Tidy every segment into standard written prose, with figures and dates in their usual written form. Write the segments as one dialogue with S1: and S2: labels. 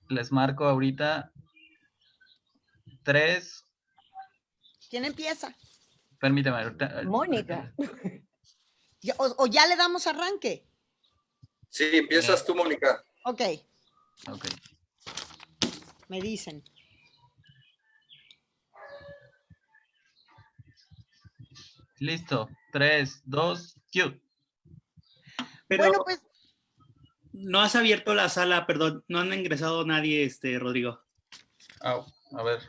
S1: Les marco ahorita 3.
S2: ¿Quién empieza?
S1: Permíteme. Ahorita.
S3: Mónica.
S2: ¿O ya le damos arranque?
S4: Sí, empiezas tú, Mónica.
S2: Ok,
S1: Ok.
S2: me dicen.
S1: Listo. 3, 2, cue.
S5: Pero
S2: Bueno, pues
S5: no has abierto la sala, perdón, no han ingresado nadie, Rodrigo.
S1: A ver.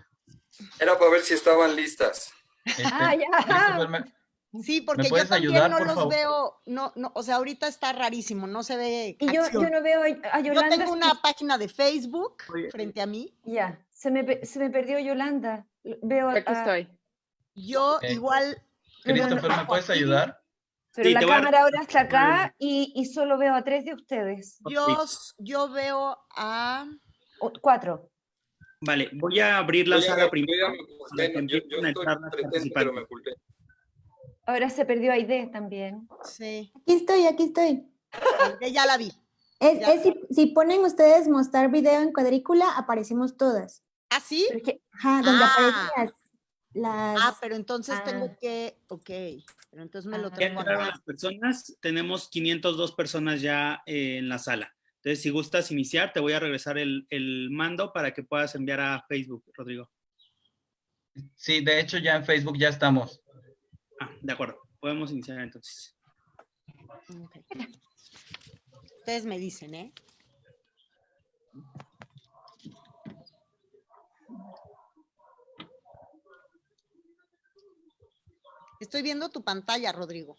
S4: Era para ver si estaban listas.
S3: Ah, ya.
S1: Christopher,
S2: sí, porque
S1: ¿me
S2: yo
S1: puedes
S2: también
S1: ayudar,
S2: no
S1: por
S2: los
S1: favor?
S2: veo, no, o sea, ahorita está rarísimo, no se ve
S3: Y yo
S2: acción.
S3: no veo a
S2: Yo
S3: Yolanda.
S2: tengo una página de Facebook
S5: Oye.
S2: frente a mí.
S3: Ya, se me perdió Yolanda. Veo
S6: Aquí estoy.
S2: Yo
S1: Ok.
S2: igual.
S1: Christopher, ¿me puedes ayudar?
S3: Pero
S5: Sí,
S3: la
S5: te voy a-
S3: cámara ahora está acá y solo veo a 3 de ustedes.
S2: Yo veo a.
S3: 4.
S5: Vale, voy a abrir la sala primero.
S4: Yo ya me oculté,
S5: para que empiecen a
S4: estoy
S5: entrar las
S4: presente, pero me
S5: participantes.
S4: oculté.
S3: Ahora se perdió Aide también.
S2: Sí,
S7: Aquí estoy.
S2: ya la vi. Ya.
S7: Si ponen ustedes mostrar video en cuadrícula, aparecemos todas.
S2: ¿Ah, sí?
S3: Pero es que
S7: Ajá, donde
S2: Ah.
S7: aparecen las...
S2: Pero entonces
S3: Ah.
S2: tengo que. Ok, pero entonces me lo
S3: Ah.
S5: Ya
S2: tengo
S5: entraron
S2: acá.
S5: las personas, tenemos 502 personas ya en la sala. Entonces, si gustas iniciar, te voy a regresar el mando para que puedas enviar a Facebook, Rodrigo.
S1: Sí, de hecho ya en Facebook ya estamos.
S5: Ah, de acuerdo. Podemos iniciar entonces.
S2: Ok. Ustedes me dicen, ¿eh? Estoy viendo tu pantalla, Rodrigo.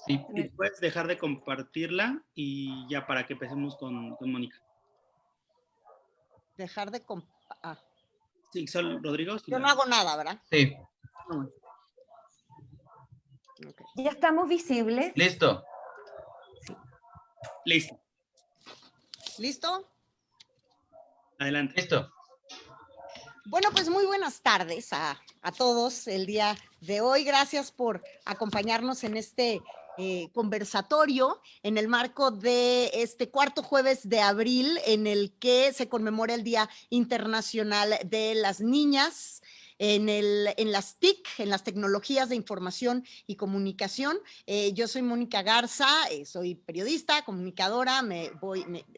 S1: Sí.
S5: Y puedes dejar de compartirla y ya para que empecemos con Mónica.
S2: Dejar de.
S5: Sí, solo Rodrigo.
S2: Yo no hago nada, ¿verdad?
S1: Sí.
S5: No,
S2: Ok.
S3: ya estamos visibles.
S1: Listo.
S5: listo.
S2: ¿Listo?
S5: Adelante.
S1: Listo.
S2: Bueno, pues muy buenas tardes a todos el día de hoy. Gracias por acompañarnos en este conversatorio en el marco de este cuarto jueves de abril en el que se conmemora el Día Internacional de las Niñas en las TIC, en las tecnologías de información y comunicación. Yo soy Mónica Garza, soy periodista, comunicadora,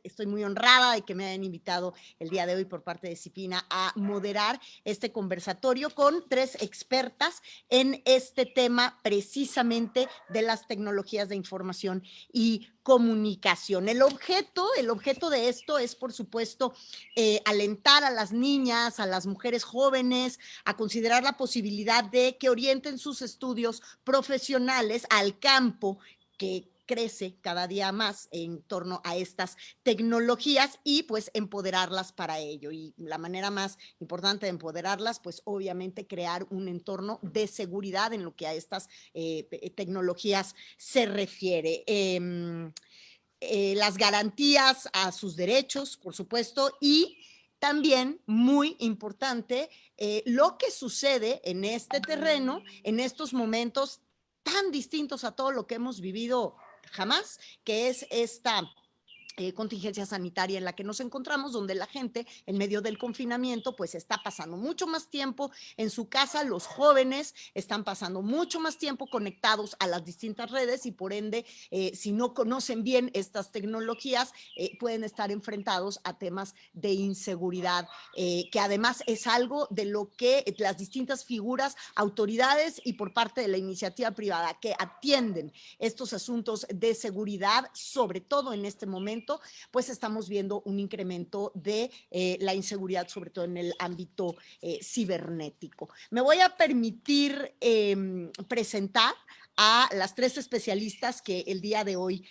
S2: estoy muy honrada de que me hayan invitado el día de hoy por parte de Cipina a moderar este conversatorio con 3 expertas en este tema precisamente de las tecnologías de información y comunicación. El objeto de esto es, por supuesto, alentar a las niñas, a las mujeres jóvenes, a considerar la posibilidad de que orienten sus estudios profesionales al campo que crece cada día más en torno a estas tecnologías y pues empoderarlas para ello. Y la manera más importante de empoderarlas, pues obviamente crear un entorno de seguridad en lo que a estas tecnologías se refiere. Las garantías a sus derechos, por supuesto, y también, muy importante, lo que sucede en este terreno, en estos momentos tan distintos a todo lo que hemos vivido jamás, que es esta contingencia sanitaria en la que nos encontramos, donde la gente en medio del confinamiento pues está pasando mucho más tiempo en su casa, los jóvenes están pasando mucho más tiempo conectados a las distintas redes y por ende si no conocen bien estas tecnologías pueden estar enfrentados a temas de inseguridad, que además es algo de lo que las distintas figuras, autoridades y por parte de la iniciativa privada que atienden estos asuntos de seguridad, sobre todo en este momento, pues estamos viendo un incremento de la inseguridad, sobre todo en el ámbito cibernético. Me voy a permitir presentar a las 3 especialistas que el día de hoy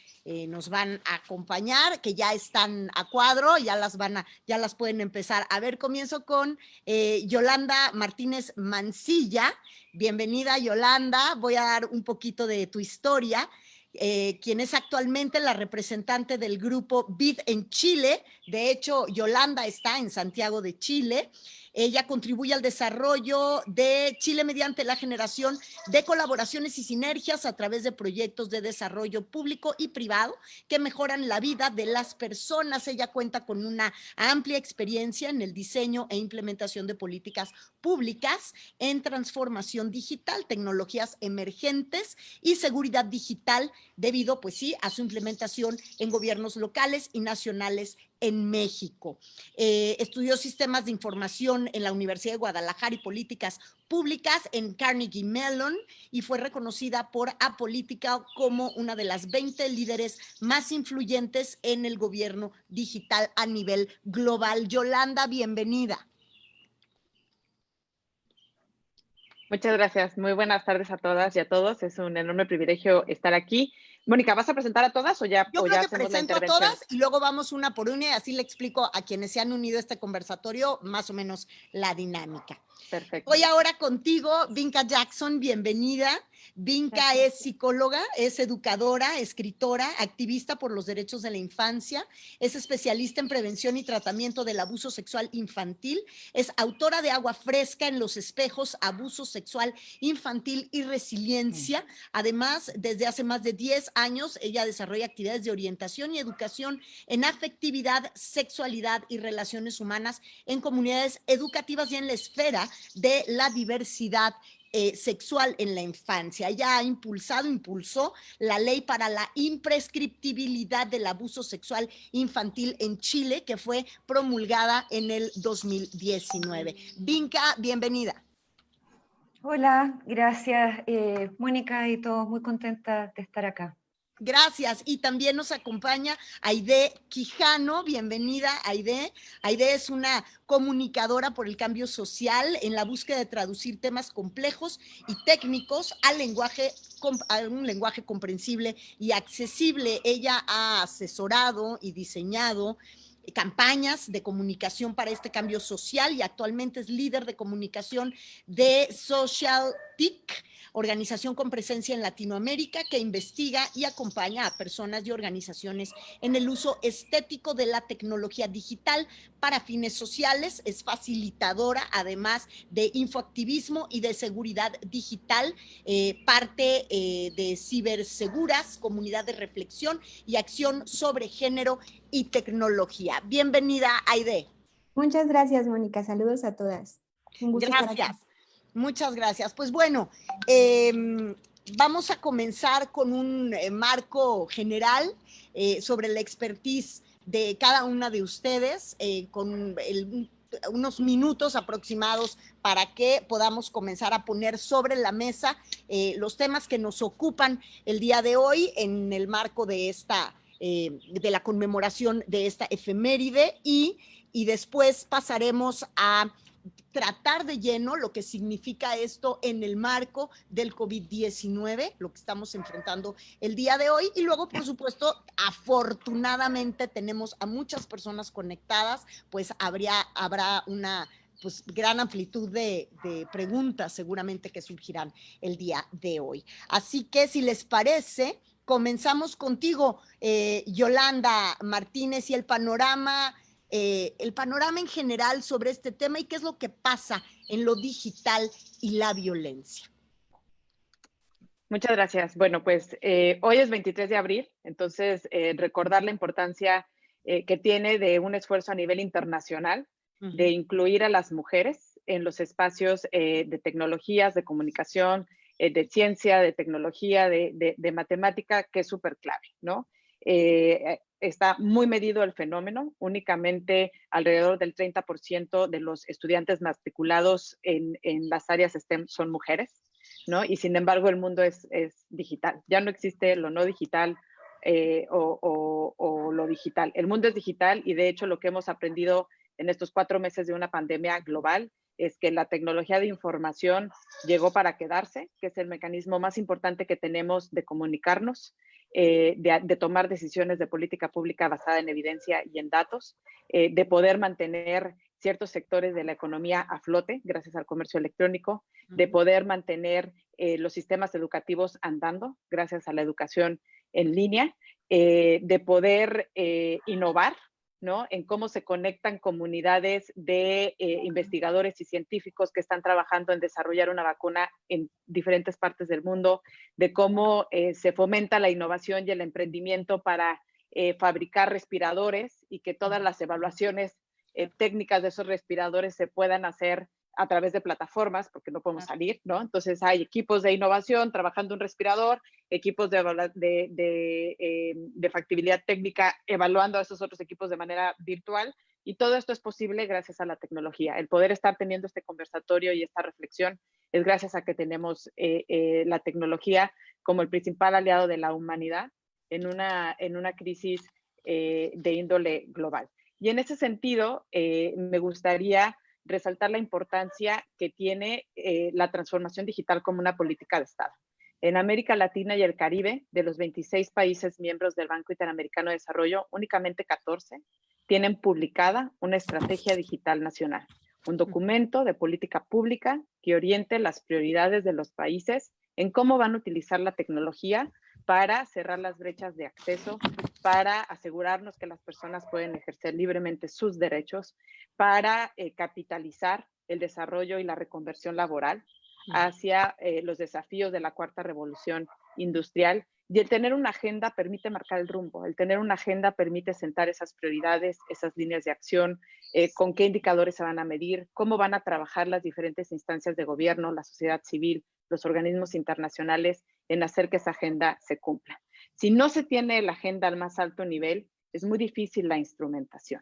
S2: nos van a acompañar, que ya están a cuadro, ya las pueden empezar a ver. Comienzo con Yolanda Martínez Mancilla. Bienvenida, Yolanda. Voy a dar un poquito de tu historia. quien es actualmente la representante del grupo BID en Chile. De hecho, Yolanda está en Santiago de Chile. Ella contribuye al desarrollo de Chile mediante la generación de colaboraciones y sinergias a través de proyectos de desarrollo público y privado que mejoran la vida de las personas. Ella cuenta con una amplia experiencia en el diseño e implementación de políticas públicas en transformación digital, tecnologías emergentes y seguridad digital, debido, pues sí, a su implementación en gobiernos locales y nacionales en México. Estudió sistemas de información en la Universidad de Guadalajara y políticas públicas en Carnegie Mellon y fue reconocida por Apolitical como una de las 20 líderes más influyentes en el gobierno digital a nivel global. Yolanda, bienvenida.
S6: Muchas gracias. Muy buenas tardes a todas y a todos. Es un enorme privilegio estar aquí. Mónica, ¿vas a presentar a todas o ya,
S2: Yo
S6: o
S2: creo
S6: ya
S2: que
S6: hacemos la
S2: presento a
S6: intervención?
S2: todas y luego vamos una por una y así le explico a quienes se han unido a este conversatorio más o menos la dinámica.
S6: Perfecto.
S2: Voy ahora contigo, Vinca Jackson, bienvenida. Vinca
S3: Gracias.
S2: es psicóloga, es educadora, escritora, activista por los derechos de la infancia, es especialista en prevención y tratamiento del abuso sexual infantil, es autora de Agua Fresca en los Espejos, Abuso Sexual Infantil y Resiliencia. Además, desde hace más de 10 años, ella desarrolla actividades de orientación y educación en afectividad, sexualidad y relaciones humanas en comunidades educativas y en la esfera de la diversidad sexual en la infancia. Ella ha impulsó la ley para la imprescriptibilidad del abuso sexual infantil en Chile, que fue promulgada en el 2019. Vinca, bienvenida.
S3: Hola, gracias Mónica y todos, muy contenta de estar acá.
S2: Gracias. Y también nos acompaña Aide Quijano. Bienvenida, Aide. Aide es una comunicadora por el cambio social en la búsqueda de traducir temas complejos y técnicos a un lenguaje comprensible y accesible. Ella ha asesorado y diseñado campañas de comunicación para este cambio social y actualmente es líder de comunicación de Social TIC, organización con presencia en Latinoamérica que investiga y acompaña a personas y organizaciones en el uso estético de la tecnología digital para fines sociales. Es facilitadora, además de infoactivismo y de seguridad digital, parte de Ciberseguras, comunidad de reflexión y acción sobre género y tecnología. Bienvenida, Aide.
S7: Muchas gracias, Mónica. Saludos a todas. Un gusto estar
S2: Gracias.
S7: aquí.
S2: Muchas gracias. Pues bueno, vamos a comenzar con un marco general sobre la expertise de cada una de ustedes, con unos minutos aproximados para que podamos comenzar a poner sobre la mesa los temas que nos ocupan el día de hoy en el marco de de la conmemoración de esta efeméride y después pasaremos a tratar de lleno lo que significa esto en el marco del COVID-19, lo que estamos enfrentando el día de hoy. Y luego, por supuesto, afortunadamente tenemos a muchas personas conectadas, pues habrá una gran amplitud de preguntas seguramente que surgirán el día de hoy. Así que, si les parece, comenzamos contigo, Yolanda Martínez, y el panorama en general sobre este tema y qué es lo que pasa en lo digital y la violencia.
S6: Muchas gracias. Bueno, pues hoy es 23 de abril, entonces recordar la importancia que tiene de un esfuerzo a nivel internacional de incluir a las mujeres en los espacios de tecnologías, de comunicación, de ciencia, de tecnología, de matemática, que es súper clave, ¿no? Está muy medido el fenómeno, únicamente alrededor del 30% de los estudiantes matriculados en las áreas STEM son mujeres, ¿no? Y sin embargo el mundo es digital, ya no existe lo no digital o lo digital. El mundo es digital y de hecho lo que hemos aprendido en estos 4 meses de una pandemia global es que la tecnología de información llegó para quedarse, que es el mecanismo más importante que tenemos de comunicarnos, de tomar decisiones de política pública basada en evidencia y en datos, de poder mantener ciertos sectores de la economía a flote gracias al comercio electrónico, de poder mantener los sistemas educativos andando gracias a la educación en línea, de poder innovar, ¿no? En cómo se conectan comunidades de investigadores y científicos que están trabajando en desarrollar una vacuna en diferentes partes del mundo, de cómo se fomenta la innovación y el emprendimiento para fabricar respiradores y que todas las evaluaciones técnicas de esos respiradores se puedan hacer a través de plataformas, porque no podemos salir, ¿no? Entonces hay equipos de innovación trabajando un respirador, equipos de factibilidad técnica evaluando a esos otros equipos de manera virtual, y todo esto es posible gracias a la tecnología. El poder estar teniendo este conversatorio y esta reflexión es gracias a que tenemos la tecnología como el principal aliado de la humanidad en una crisis de índole global. Y en ese sentido, me gustaría resaltar la importancia que tiene la transformación digital como una política de Estado. En América Latina y el Caribe, de los 26 países miembros del Banco Interamericano de Desarrollo, únicamente 14 tienen publicada una estrategia digital nacional, un documento de política pública que oriente las prioridades de los países en cómo van a utilizar la tecnología para cerrar las brechas de acceso, para asegurarnos que las personas pueden ejercer libremente sus derechos, para capitalizar el desarrollo y la reconversión laboral hacia los desafíos de la cuarta revolución industrial. Y el tener una agenda permite marcar el rumbo, el tener una agenda permite sentar esas prioridades, esas líneas de acción, con qué indicadores se van a medir, cómo van a trabajar las diferentes instancias de gobierno, la sociedad civil, los organismos internacionales en hacer que esa agenda se cumpla. Si no se tiene la agenda al más alto nivel, es muy difícil la instrumentación.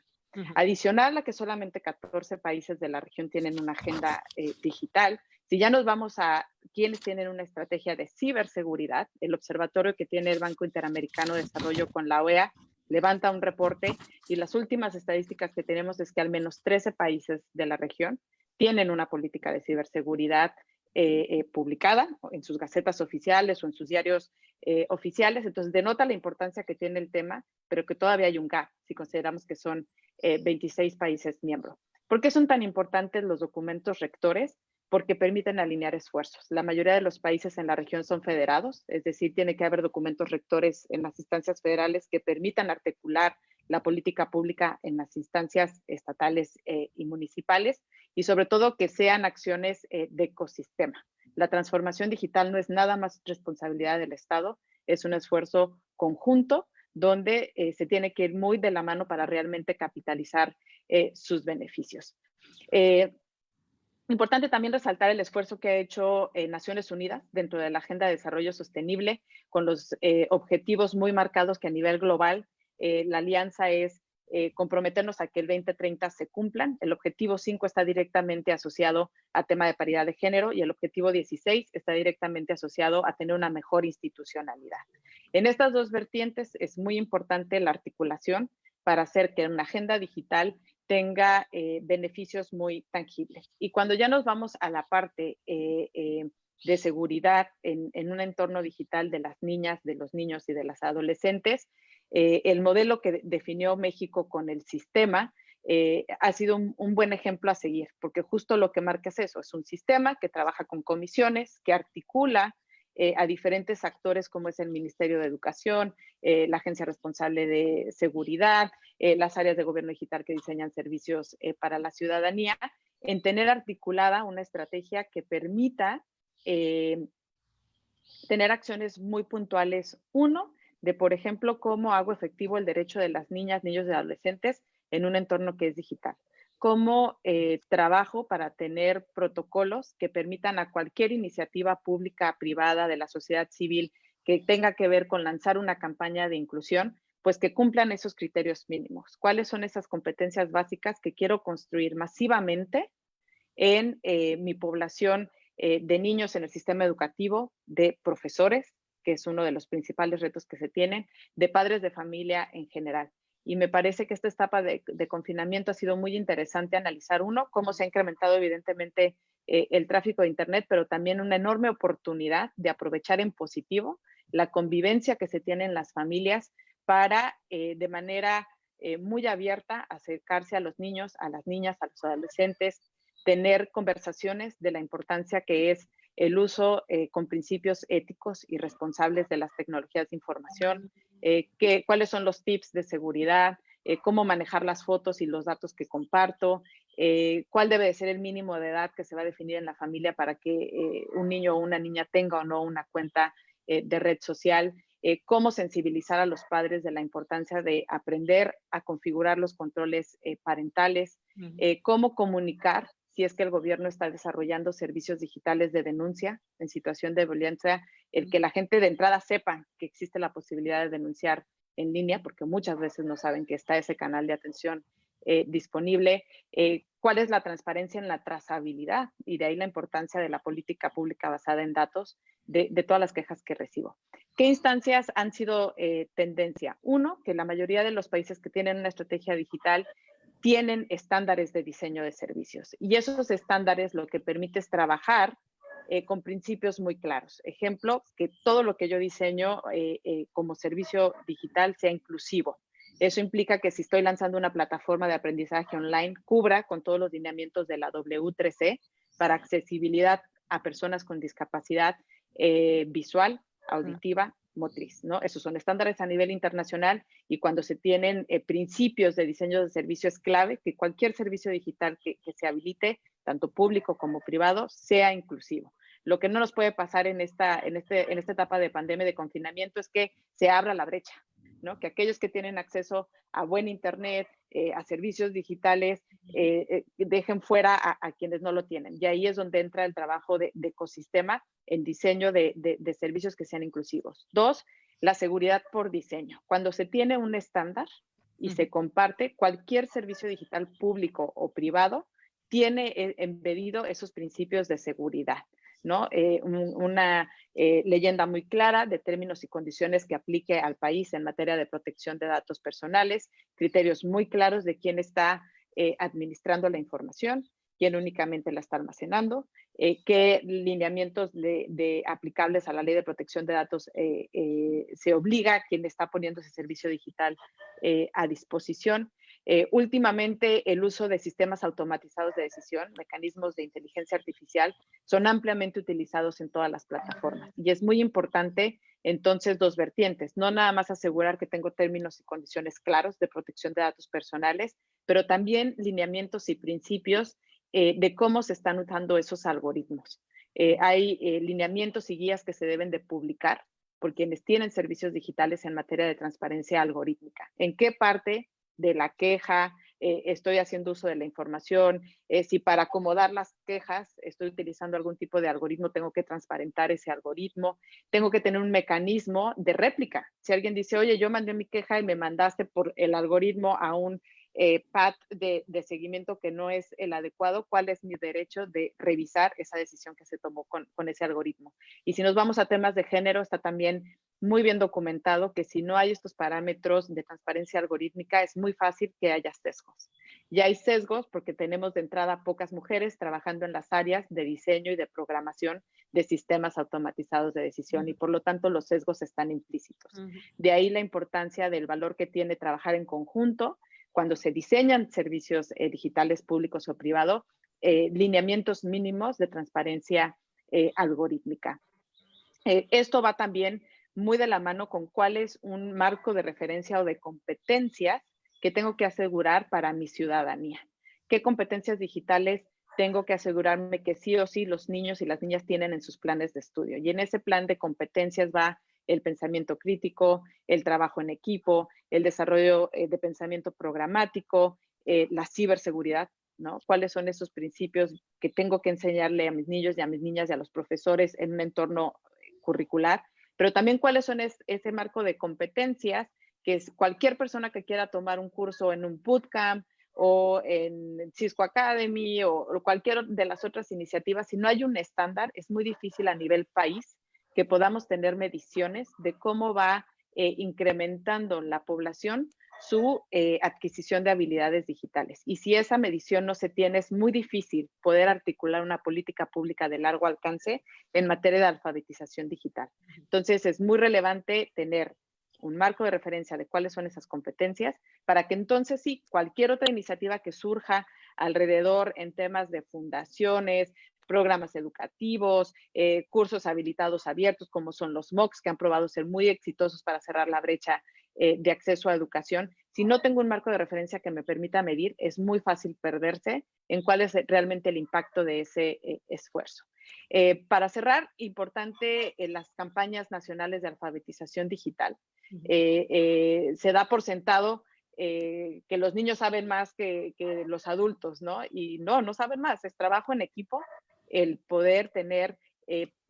S6: Adicional a que solamente 14 países de la región tienen una agenda digital, si ya nos vamos a quienes tienen una estrategia de ciberseguridad, el observatorio que tiene el Banco Interamericano de Desarrollo con la OEA levanta un reporte y las últimas estadísticas que tenemos es que al menos 13 países de la región tienen una política de ciberseguridad publicada en sus gacetas oficiales o en sus diarios oficiales. Entonces denota la importancia que tiene el tema, pero que todavía hay un gap si consideramos que son 26 países miembros. ¿Por qué son tan importantes los documentos rectores? Porque permiten alinear esfuerzos. La mayoría de los países en la región son federados, es decir, tiene que haber documentos rectores en las instancias federales que permitan articular la política pública en las instancias estatales y municipales, y sobre todo que sean acciones de ecosistema. La transformación digital no es nada más responsabilidad del Estado, es un esfuerzo conjunto donde se tiene que ir muy de la mano para realmente capitalizar sus beneficios. Importante también resaltar el esfuerzo que ha hecho Naciones Unidas dentro de la Agenda de Desarrollo Sostenible, con los objetivos muy marcados que a nivel global la alianza es comprometernos a que el 2030 se cumplan. El objetivo 5 está directamente asociado a tema de paridad de género y el objetivo 16 está directamente asociado a tener una mejor institucionalidad. En estas dos vertientes es muy importante la articulación para hacer que una agenda digital tenga beneficios muy tangibles. Y cuando ya nos vamos a la parte de seguridad en un entorno digital de las niñas, de los niños y de las adolescentes, el modelo que definió México con el sistema ha sido un buen ejemplo a seguir, porque justo lo que marca es eso, es un sistema que trabaja con comisiones, que articula a diferentes actores como es el Ministerio de Educación, la Agencia Responsable de Seguridad, las áreas de gobierno digital que diseñan servicios para la ciudadanía, en tener articulada una estrategia que permita tener acciones muy puntuales. Uno, de por ejemplo, cómo hago efectivo el derecho de las niñas, niños y adolescentes en un entorno que es digital. Cómo trabajo para tener protocolos que permitan a cualquier iniciativa pública, privada, de la sociedad civil, que tenga que ver con lanzar una campaña de inclusión, pues que cumplan esos criterios mínimos. ¿Cuáles son esas competencias básicas que quiero construir masivamente en mi población de niños en el sistema educativo, de profesores, que es uno de los principales retos que se tienen, de padres de familia en general? Y me parece que esta etapa de confinamiento ha sido muy interesante analizar, uno, cómo se ha incrementado evidentemente el tráfico de Internet, pero también una enorme oportunidad de aprovechar en positivo la convivencia que se tiene en las familias para de manera muy abierta acercarse a los niños, a las niñas, a los adolescentes, tener conversaciones de la importancia que es el uso con principios éticos y responsables de las tecnologías de información, cuáles son los tips de seguridad, cómo manejar las fotos y los datos que comparto, cuál debe de ser el mínimo de edad que se va a definir en la familia para que un niño o una niña tenga o no una cuenta de red social, cómo sensibilizar a los padres de la importancia de aprender a configurar los controles parentales, cómo comunicar si es que el gobierno está desarrollando servicios digitales de denuncia en situación de violencia, el que la gente de entrada sepa que existe la posibilidad de denunciar en línea, porque muchas veces no saben que está ese canal de atención disponible, cuál es la transparencia en la trazabilidad, y de ahí la importancia de la política pública basada en datos de todas las quejas que recibo. ¿Qué instancias han sido tendencia? Uno, que la mayoría de los países que tienen una estrategia digital tienen estándares de diseño de servicios, y esos estándares lo que permite es trabajar con principios muy claros. Ejemplo, que todo lo que yo diseño como servicio digital sea inclusivo. Eso implica que si estoy lanzando una plataforma de aprendizaje online, cubra con todos los lineamientos de la W3C para accesibilidad a personas con discapacidad visual, auditiva, motriz, ¿no? Esos son estándares a nivel internacional, y cuando se tienen principios de diseño de servicio es clave que cualquier servicio digital que se habilite, tanto público como privado, sea inclusivo. Lo que no nos puede pasar en esta etapa de pandemia, de confinamiento, es que se abra la brecha, ¿no? Que aquellos que tienen acceso a buen internet, a servicios digitales, dejen fuera a quienes no lo tienen. Y ahí es donde entra el trabajo de ecosistema en diseño de servicios que sean inclusivos. Dos, la seguridad por diseño. Cuando se tiene un estándar y se comparte, cualquier servicio digital público o privado tiene embedido esos principios de seguridad, ¿no? Una leyenda muy clara de términos y condiciones que aplique al país en materia de protección de datos personales, criterios muy claros de quién está administrando la información, quién únicamente la está almacenando, qué lineamientos aplicables a la ley de protección de datos se obliga a quien está poniendo ese servicio digital a disposición. Últimamente, el uso de sistemas automatizados de decisión, mecanismos de inteligencia artificial, son ampliamente utilizados en todas las plataformas. Y es muy importante, entonces, dos vertientes. No nada más asegurar que tengo términos y condiciones claros de protección de datos personales, pero también lineamientos y principios de cómo se están usando esos algoritmos. Hay lineamientos y guías que se deben de publicar por quienes tienen servicios digitales en materia de transparencia algorítmica. ¿En qué parte de la queja estoy haciendo uso de la información? Si para acomodar las quejas estoy utilizando algún tipo de algoritmo, tengo que transparentar ese algoritmo. Tengo que tener un mecanismo de réplica. Si alguien dice, oye, yo mandé mi queja y me mandaste por el algoritmo a un path de seguimiento que no es el adecuado, ¿cuál es mi derecho de revisar esa decisión que se tomó con ese algoritmo? Y si nos vamos a temas de género, está también muy bien documentado que si no hay estos parámetros de transparencia algorítmica, es muy fácil que haya sesgos. Y hay sesgos porque tenemos de entrada pocas mujeres trabajando en las áreas de diseño y de programación de sistemas automatizados de decisión, y por lo tanto los sesgos están implícitos. De ahí la importancia del valor que tiene trabajar en conjunto cuando se diseñan servicios digitales públicos o privados, lineamientos mínimos de transparencia algorítmica. Esto va también muy de la mano con cuál es un marco de referencia o de competencias que tengo que asegurar para mi ciudadanía. ¿Qué competencias digitales tengo que asegurarme que sí o sí los niños y las niñas tienen en sus planes de estudio? Y en ese plan de competencias va el pensamiento crítico, el trabajo en equipo, el desarrollo de pensamiento programático, la ciberseguridad, ¿no? ¿Cuáles son esos principios que tengo que enseñarle a mis niños y a mis niñas y a los profesores en un entorno curricular? Pero también cuáles son ese marco de competencias que es cualquier persona que quiera tomar un curso en un bootcamp o en Cisco Academy o cualquier de las otras iniciativas. Si no hay un estándar, es muy difícil a nivel país que podamos tener mediciones de cómo va incrementando la población su adquisición de habilidades digitales. Y si esa medición no se tiene, es muy difícil poder articular una política pública de largo alcance en materia de alfabetización digital. Entonces, es muy relevante tener un marco de referencia de cuáles son esas competencias para que entonces sí, cualquier otra iniciativa que surja alrededor en temas de fundaciones, programas educativos, cursos habilitados abiertos, como son los MOOCs, que han probado ser muy exitosos para cerrar la brecha de acceso a educación. Si no tengo un marco de referencia que me permita medir, es muy fácil perderse en cuál es realmente el impacto de ese esfuerzo. Para cerrar, importante las campañas nacionales de alfabetización digital. Se da por sentado que los niños saben más que los adultos, ¿no? Y no saben más, es trabajo en equipo el poder tener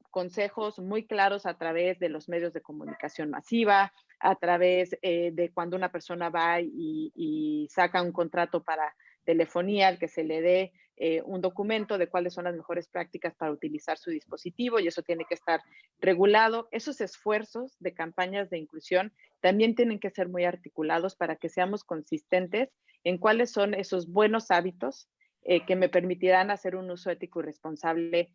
S6: consejos muy claros a través de los medios de comunicación masiva, a través de cuando una persona va y saca un contrato para telefonía, al que se le dé un documento de cuáles son las mejores prácticas para utilizar su dispositivo, y eso tiene que estar regulado. Esos esfuerzos de campañas de inclusión también tienen que ser muy articulados para que seamos consistentes en cuáles son esos buenos hábitos que me permitirán hacer un uso ético y responsable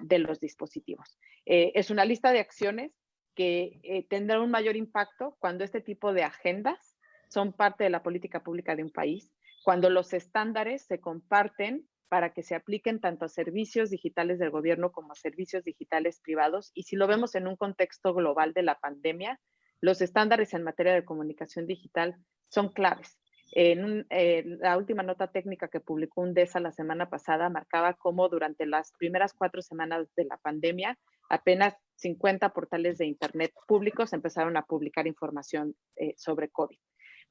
S6: de los dispositivos. Es una lista de acciones que tendrá un mayor impacto cuando este tipo de agendas son parte de la política pública de un país, cuando los estándares se comparten para que se apliquen tanto a servicios digitales del gobierno como a servicios digitales privados. Y si lo vemos en un contexto global de la pandemia, los estándares en materia de comunicación digital son claves. La última nota técnica que publicó UNDESA la semana pasada marcaba cómo durante las primeras 4 semanas de la pandemia, apenas 50 portales de Internet públicos empezaron a publicar información sobre COVID.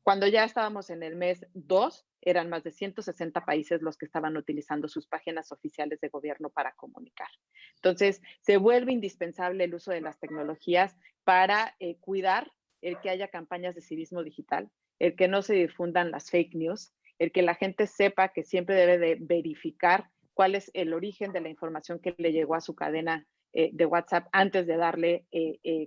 S6: Cuando ya estábamos en el mes 2, eran más de 160 países los que estaban utilizando sus páginas oficiales de gobierno para comunicar. Entonces, se vuelve indispensable el uso de las tecnologías para cuidar el que haya campañas de civismo digital, el que no se difundan las fake news, el que la gente sepa que siempre debe de verificar cuál es el origen de la información que le llegó a su cadena de WhatsApp antes de darle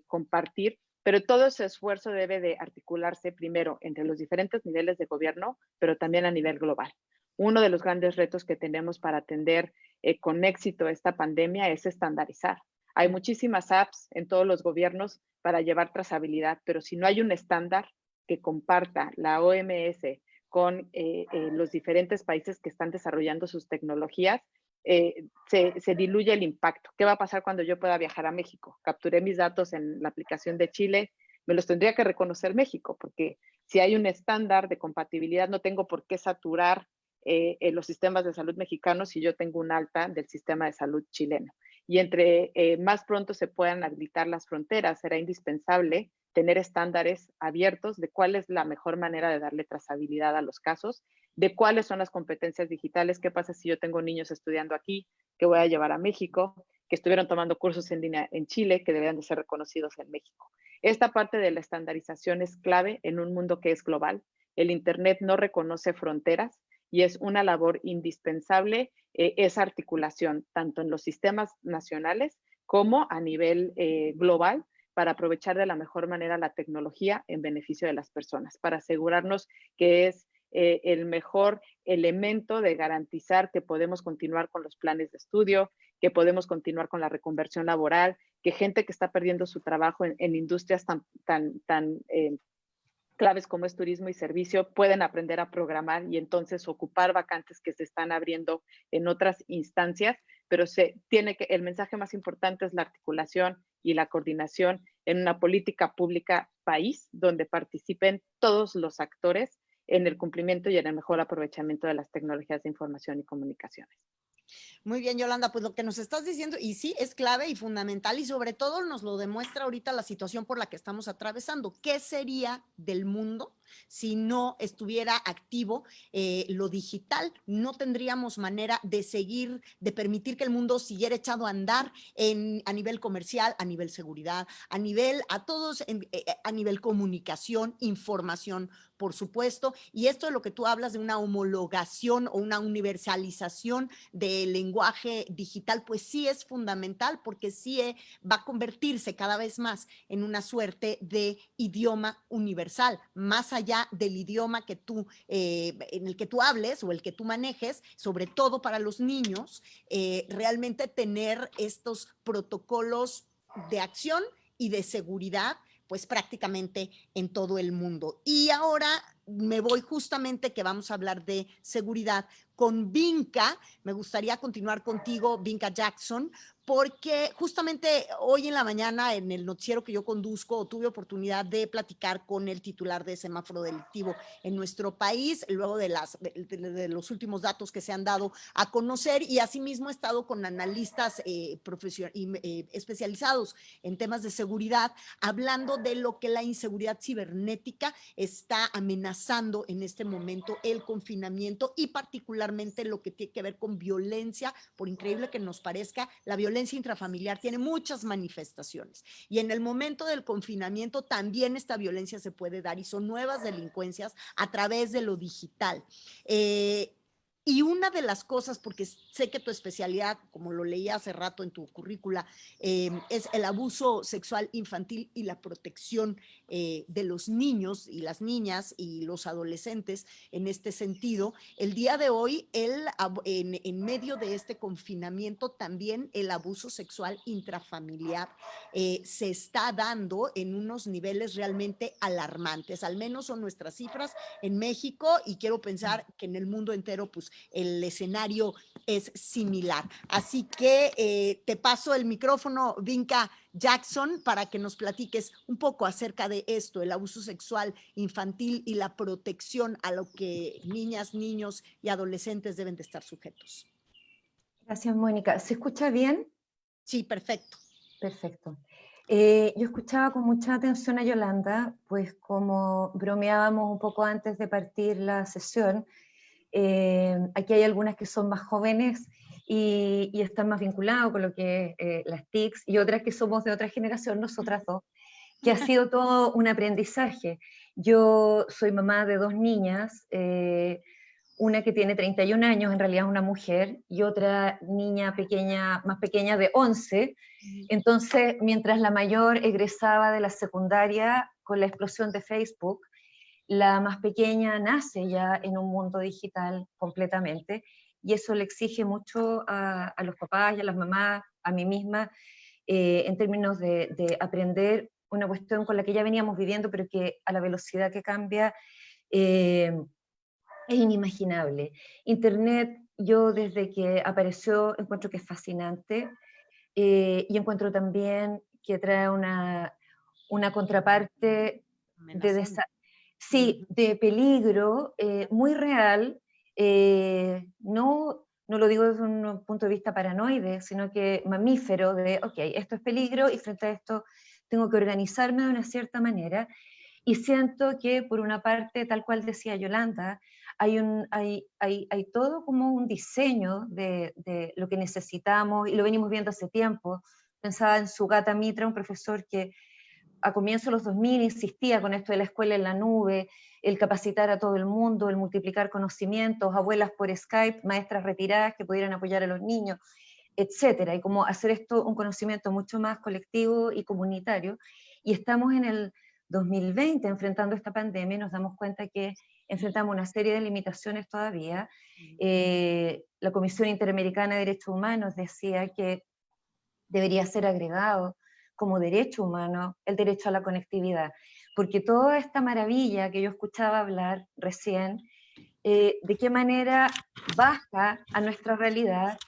S6: compartir. Pero todo ese esfuerzo debe de articularse primero entre los diferentes niveles de gobierno, pero también a nivel global. Uno de los grandes retos que tenemos para atender con éxito esta pandemia es estandarizar. Hay muchísimas apps en todos los gobiernos para llevar trazabilidad, pero si no hay un estándar que comparta la OMS con los diferentes países que están desarrollando sus tecnologías, se diluye el impacto. ¿Qué va a pasar cuando yo pueda viajar a México? Capturé mis datos en la aplicación de Chile, me los tendría que reconocer México, porque si hay un estándar de compatibilidad, no tengo por qué saturar los sistemas de salud mexicanos si yo tengo un alta del sistema de salud chileno. Y entre más pronto se puedan habilitar las fronteras, será indispensable tener estándares abiertos de cuál es la mejor manera de darle trazabilidad a los casos, de cuáles son las competencias digitales, qué pasa si yo tengo niños estudiando aquí, que voy a llevar a México, que estuvieron tomando cursos en línea en Chile, que deberían de ser reconocidos en México. Esta parte de la estandarización es clave en un mundo que es global. El Internet no reconoce fronteras y es una labor indispensable esa articulación, tanto en los sistemas nacionales como a nivel global, para aprovechar de la mejor manera la tecnología en beneficio de las personas, para asegurarnos que es el mejor elemento de garantizar que podemos continuar con los planes de estudio, que podemos continuar con la reconversión laboral, que gente que está perdiendo su trabajo en industrias tan claves como es turismo y servicio pueden aprender a programar y entonces ocupar vacantes que se están abriendo en otras instancias, pero el mensaje más importante es la articulación y la coordinación en una política pública país donde participen todos los actores en el cumplimiento y en el mejor aprovechamiento de las tecnologías de información y comunicaciones.
S2: Muy bien, Yolanda, pues lo que nos estás diciendo, y sí, es clave y fundamental, y sobre todo nos lo demuestra ahorita la situación por la que estamos atravesando. ¿Qué sería del mundo si no estuviera activo lo digital? No tendríamos manera de seguir, de permitir que el mundo siguiera echado a andar a nivel comercial, a nivel seguridad, a nivel comunicación, información, por supuesto, y esto de lo que tú hablas de una homologación o una universalización del lenguaje digital, pues sí es fundamental, porque sí va a convertirse cada vez más en una suerte de idioma universal, más allá del idioma que en el que tú hables o el que tú manejes, sobre todo para los niños, realmente tener estos protocolos de acción y de seguridad pues prácticamente en todo el mundo. Y ahora me voy justamente que vamos a hablar de seguridad con Vinca. Me gustaría continuar contigo, Vinca Jackson, porque justamente hoy en la mañana en el noticiero que yo conduzco tuve oportunidad de platicar con el titular de semáforo delictivo en nuestro país, luego de los últimos datos que se han dado a conocer, y asimismo he estado con analistas especializados en temas de seguridad, hablando de lo que la inseguridad cibernética está amenazando en este momento el confinamiento, y particularmente lo que tiene que ver con violencia. Por increíble que nos parezca, la violencia intrafamiliar tiene muchas manifestaciones, y en el momento del confinamiento también esta violencia se puede dar, y son nuevas delincuencias a través de lo digital. Y una de las cosas, porque sé que tu especialidad, como lo leí hace rato en tu currícula, es el abuso sexual infantil y la protección de los niños y las niñas y los adolescentes en este sentido. El día de hoy, en medio de este confinamiento, también el abuso sexual intrafamiliar se está dando en unos niveles realmente alarmantes. Al menos son nuestras cifras en México, y quiero pensar que en el mundo entero, pues el escenario es similar. Así que te paso el micrófono, Vinca Jackson, para que nos platiques un poco acerca de esto, el abuso sexual infantil y la protección a lo que niñas, niños y adolescentes deben de estar sujetos.
S3: Gracias, Mónica. ¿Se escucha bien?
S2: Sí, perfecto.
S3: Perfecto. Yo escuchaba con mucha atención a Yolanda, pues como bromeábamos un poco antes de partir la sesión, aquí hay algunas que son más jóvenes y están más vinculados con lo que es las TICs, y otras que somos de otra generación, nosotras dos, que ha sido todo un aprendizaje. Yo soy mamá de 2 niñas, una que tiene 31 años, en realidad es una mujer, y otra niña pequeña, más pequeña, de 11. Entonces, mientras la mayor egresaba de la secundaria con la explosión de Facebook, la más pequeña nace ya en un mundo digital completamente, y eso le exige mucho a los papás y a las mamás, a mí misma, en términos de aprender una cuestión con la que ya veníamos viviendo, pero que a la velocidad que cambia es inimaginable. Internet, yo desde que apareció encuentro que es fascinante, y encuentro también que trae una contraparte de peligro muy real, no lo digo desde un punto de vista paranoide, sino que mamífero, de, ok, esto es peligro y frente a esto tengo que organizarme de una cierta manera, y siento que por una parte, tal cual decía Yolanda, hay todo como un diseño de lo que necesitamos, y lo venimos viendo hace tiempo. Pensaba en Sugata Mitra, un profesor que a comienzos de los 2000 insistía con esto de la escuela en la nube, el capacitar a todo el mundo, el multiplicar conocimientos, abuelas por Skype, maestras retiradas que pudieran apoyar a los niños, etcétera, y como hacer esto un conocimiento mucho más colectivo y comunitario. Y estamos en el 2020 enfrentando esta pandemia, y nos damos cuenta que enfrentamos una serie de limitaciones todavía. La Comisión Interamericana de Derechos Humanos decía que debería ser agregado como derecho humano el derecho a la conectividad, porque toda esta maravilla que yo escuchaba hablar recién, de qué manera baja a nuestra realidad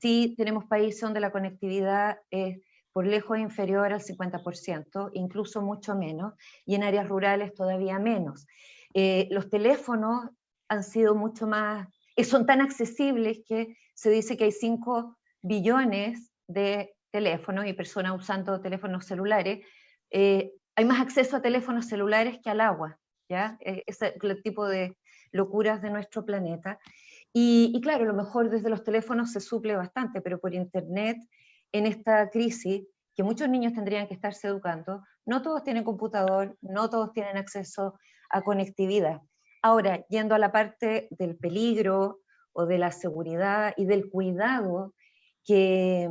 S3: si tenemos países donde la conectividad es por lejos inferior al 50%, incluso mucho menos, y en áreas rurales todavía menos. Los teléfonos han sido mucho más, son tan accesibles que se dice que hay 5 billones de teléfonos y personas usando teléfonos celulares. Hay más acceso a teléfonos celulares que al agua, ¿ya? Ese es el tipo de locuras de nuestro planeta. Y claro, a lo mejor desde los teléfonos se suple bastante, pero por internet, en esta crisis, que muchos niños tendrían que estarse educando, no todos tienen computador, no todos tienen acceso a conectividad. Ahora, yendo a la parte del peligro o de la seguridad y del cuidado, que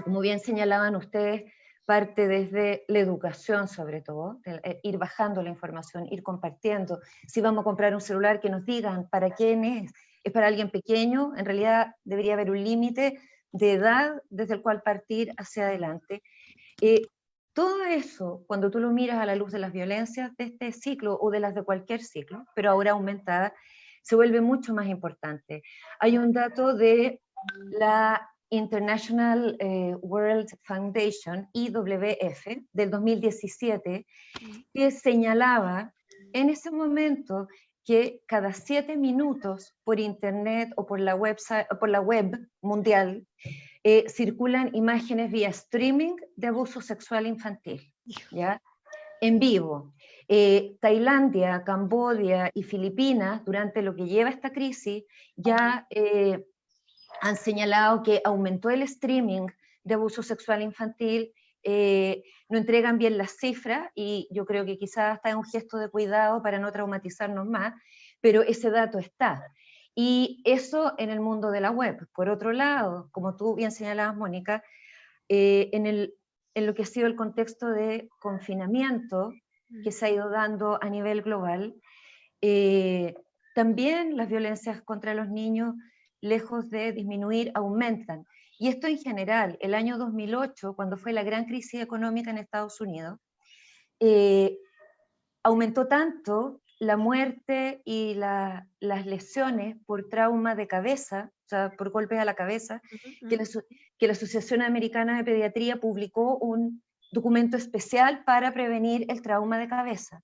S3: como bien señalaban ustedes, parte desde la educación sobre todo, ir bajando la información, ir compartiendo. Si vamos a comprar un celular, que nos digan para quién es para alguien pequeño, en realidad debería haber un límite de edad desde el cual partir hacia adelante. Todo eso, cuando tú lo miras a la luz de las violencias de este ciclo o de las de cualquier ciclo, pero ahora aumentada, se vuelve mucho más importante. Hay un dato de la International World Foundation, IWF, del 2017, que señalaba en ese momento que cada 7 minutos por internet o por la web mundial circulan imágenes vía streaming de abuso sexual infantil, ¿ya? En vivo. Tailandia, Camboya y Filipinas, durante lo que lleva esta crisis, ya han señalado que aumentó el streaming de abuso sexual infantil. No entregan bien las cifras y yo creo que quizás está en un gesto de cuidado para no traumatizarnos más, pero ese dato está. Y eso en el mundo de la web. Por otro lado, como tú bien señalabas, Mónica, en lo que ha sido el contexto de confinamiento que se ha ido dando a nivel global, también las violencias contra los niños, lejos de disminuir, aumentan. Y esto en general, el año 2008, cuando fue la gran crisis económica en Estados Unidos, aumentó tanto la muerte y las lesiones por trauma de cabeza, o sea, por golpes a la cabeza, que la Asociación Americana de Pediatría publicó un documento especial para prevenir el trauma de cabeza.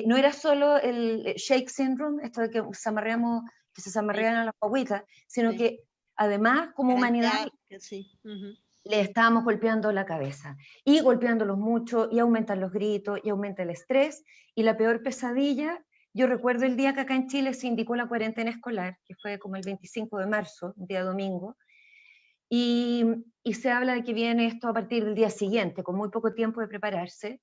S3: No era solo el shake syndrome, esto de que se zamarrean a las guaguitas, sino que además, como humanidad, le estábamos golpeando la cabeza, y golpeándolos mucho, y aumentan los gritos, y aumenta el estrés, y la peor pesadilla, yo recuerdo el día que acá en Chile se indicó la cuarentena escolar, que fue como el 25 de marzo, un día domingo, y se habla de que viene esto a partir del día siguiente, con muy poco tiempo de prepararse,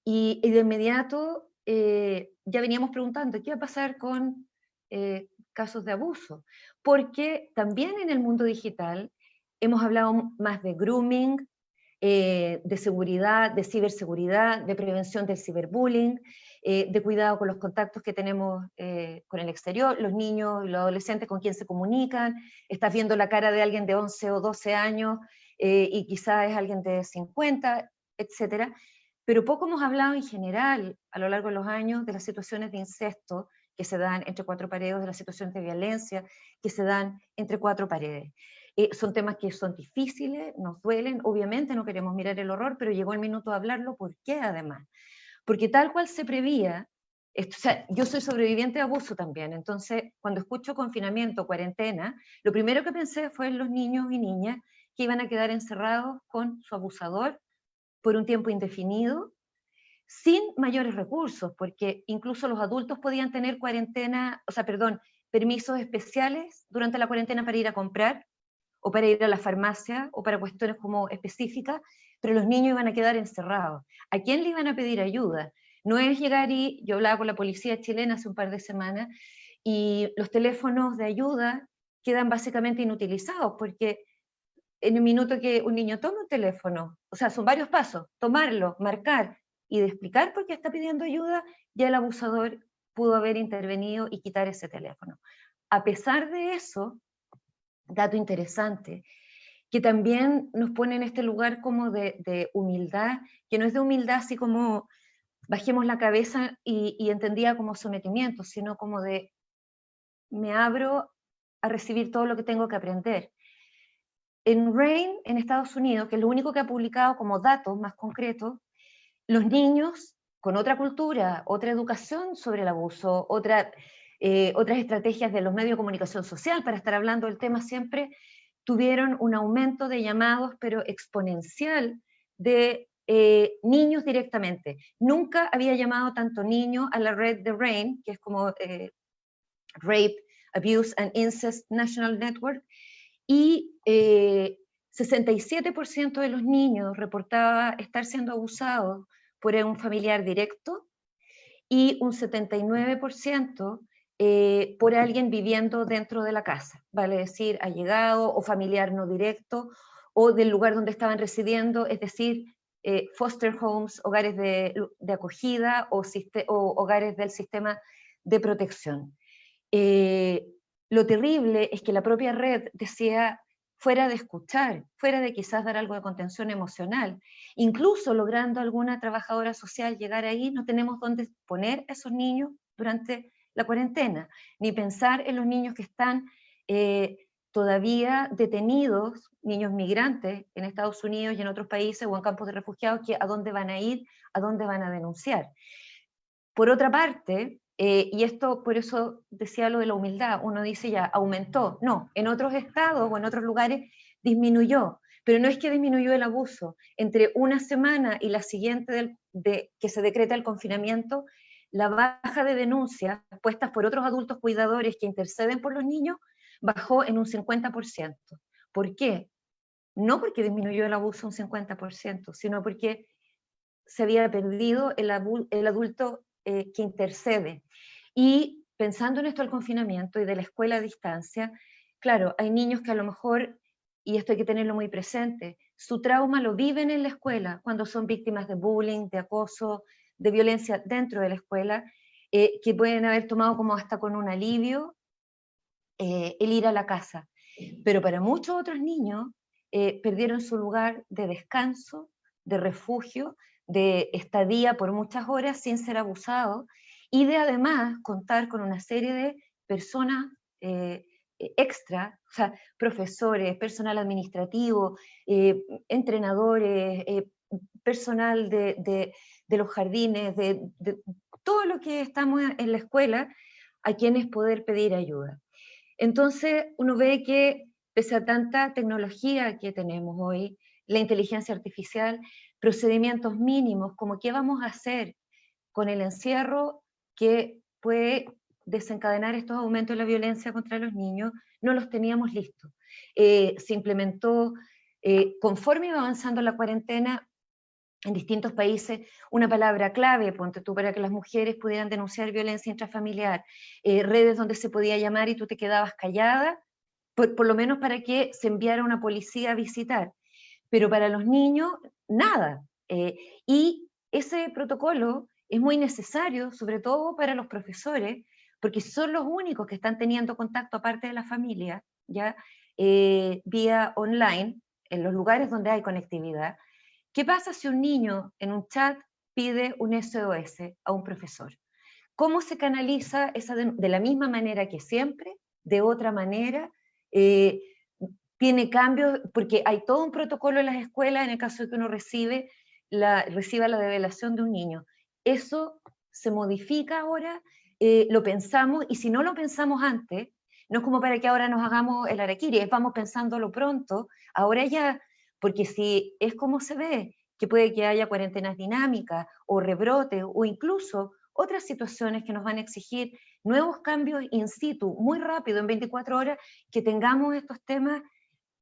S3: y de inmediato ya veníamos preguntando, ¿qué va a pasar con casos de abuso? Porque también en el mundo digital hemos hablado más de grooming, de seguridad, de ciberseguridad, de prevención del ciberbullying, de cuidado con los contactos que tenemos con el exterior, los niños y los adolescentes con quien se comunican, estás viendo la cara de alguien de 11 o 12 años y quizás es alguien de 50, etcétera. Pero poco hemos hablado en general a lo largo de los años de las situaciones de incesto que se dan entre 4 paredes, de las situaciones de violencia que se dan entre 4 paredes. Son temas que son difíciles, nos duelen, obviamente no queremos mirar el horror, pero llegó el minuto de hablarlo. ¿Por qué además? Porque tal cual se prevía, o sea, yo soy sobreviviente de abuso también, entonces cuando escucho confinamiento, cuarentena, lo primero que pensé fue en los niños y niñas que iban a quedar encerrados con su abusador por un tiempo indefinido, sin mayores recursos, porque incluso los adultos podían tener permisos especiales durante la cuarentena para ir a comprar, o para ir a la farmacia, o para cuestiones como específicas, pero los niños iban a quedar encerrados. ¿A quién le iban a pedir ayuda? No es llegar yo hablaba con la policía chilena hace un par de semanas, y los teléfonos de ayuda quedan básicamente inutilizados, porque en el minuto que un niño toma un teléfono, o sea, son varios pasos, tomarlo, marcar, y de explicar por qué está pidiendo ayuda, ya el abusador pudo haber intervenido y quitar ese teléfono. A pesar de eso, dato interesante, que también nos pone en este lugar como de humildad, que no es de humildad así como bajemos la cabeza y entendía como sometimiento, sino como de me abro a recibir todo lo que tengo que aprender. En RAINN, en Estados Unidos, que es lo único que ha publicado como datos más concretos, los niños con otra cultura, otra educación sobre el abuso, otras estrategias de los medios de comunicación social para estar hablando del tema siempre, tuvieron un aumento de llamados, pero exponencial, de niños directamente. Nunca había llamado tanto niño a la red de RAINN, que es como Rape, Abuse and Incest National Network, y 67% de los niños reportaba estar siendo abusados por un familiar directo, y un 79% por alguien viviendo dentro de la casa, vale decir, allegado o familiar no directo, o del lugar donde estaban residiendo, es decir, foster homes, hogares de acogida o hogares del sistema de protección. Lo terrible es que la propia red decía, fuera de escuchar, fuera de quizás dar algo de contención emocional, incluso logrando alguna trabajadora social llegar ahí, no tenemos dónde poner a esos niños durante la cuarentena, ni pensar en los niños que están todavía detenidos, niños migrantes en Estados Unidos y en otros países o en campos de refugiados, que a dónde van a ir, a dónde van a denunciar. Por otra parte, y esto por eso decía lo de la humildad, uno dice ya, aumentó. No, en otros estados o en otros lugares disminuyó, pero no es que disminuyó el abuso. Entre una semana y la siguiente que se decreta el confinamiento, la baja de denuncias puestas por otros adultos cuidadores que interceden por los niños bajó en un 50%. ¿Por qué? No porque disminuyó el abuso un 50%, sino porque se había perdido el adulto que intercede. Y pensando en esto del confinamiento y de la escuela a distancia, claro, hay niños que a lo mejor, y esto hay que tenerlo muy presente, su trauma lo viven en la escuela cuando son víctimas de bullying, de acoso, de violencia dentro de la escuela, que pueden haber tomado como hasta con un alivio el ir a la casa. Pero para muchos otros niños perdieron su lugar de descanso, de refugio, de estadía por muchas horas sin ser abusados, y de además contar con una serie de personas extra, o sea, profesores, personal administrativo, entrenadores, personal de los jardines, de todo lo que estamos en la escuela, a quienes poder pedir ayuda. Entonces uno ve que pese a tanta tecnología que tenemos hoy, la inteligencia artificial, procedimientos mínimos como qué vamos a hacer con el encierro que puede desencadenar estos aumentos de la violencia contra los niños, no los teníamos listos. Se implementó, conforme iba avanzando la cuarentena, en distintos países, una palabra clave, ponte tú, para que las mujeres pudieran denunciar violencia intrafamiliar, redes donde se podía llamar y tú te quedabas callada, por lo menos para que se enviara una policía a visitar. Pero para los niños, nada. Y ese protocolo es muy necesario, sobre todo para los profesores, porque son los únicos que están teniendo contacto, aparte de la familia, ya vía online, en los lugares donde hay conectividad. ¿Qué pasa si un niño en un chat pide un SOS a un profesor? ¿Cómo se canaliza esa de la misma manera que siempre? ¿De otra manera? ¿Tiene cambios? Porque hay todo un protocolo en las escuelas en el caso de que uno reciba la develación de un niño. Eso se modifica ahora, lo pensamos, y si no lo pensamos antes, no es como para que ahora nos hagamos el harakiri, vamos pensándolo pronto, ahora ya. Porque si es como se ve, que puede que haya cuarentenas dinámicas o rebrotes o incluso otras situaciones que nos van a exigir nuevos cambios in situ, muy rápido, en 24 horas, que tengamos estos temas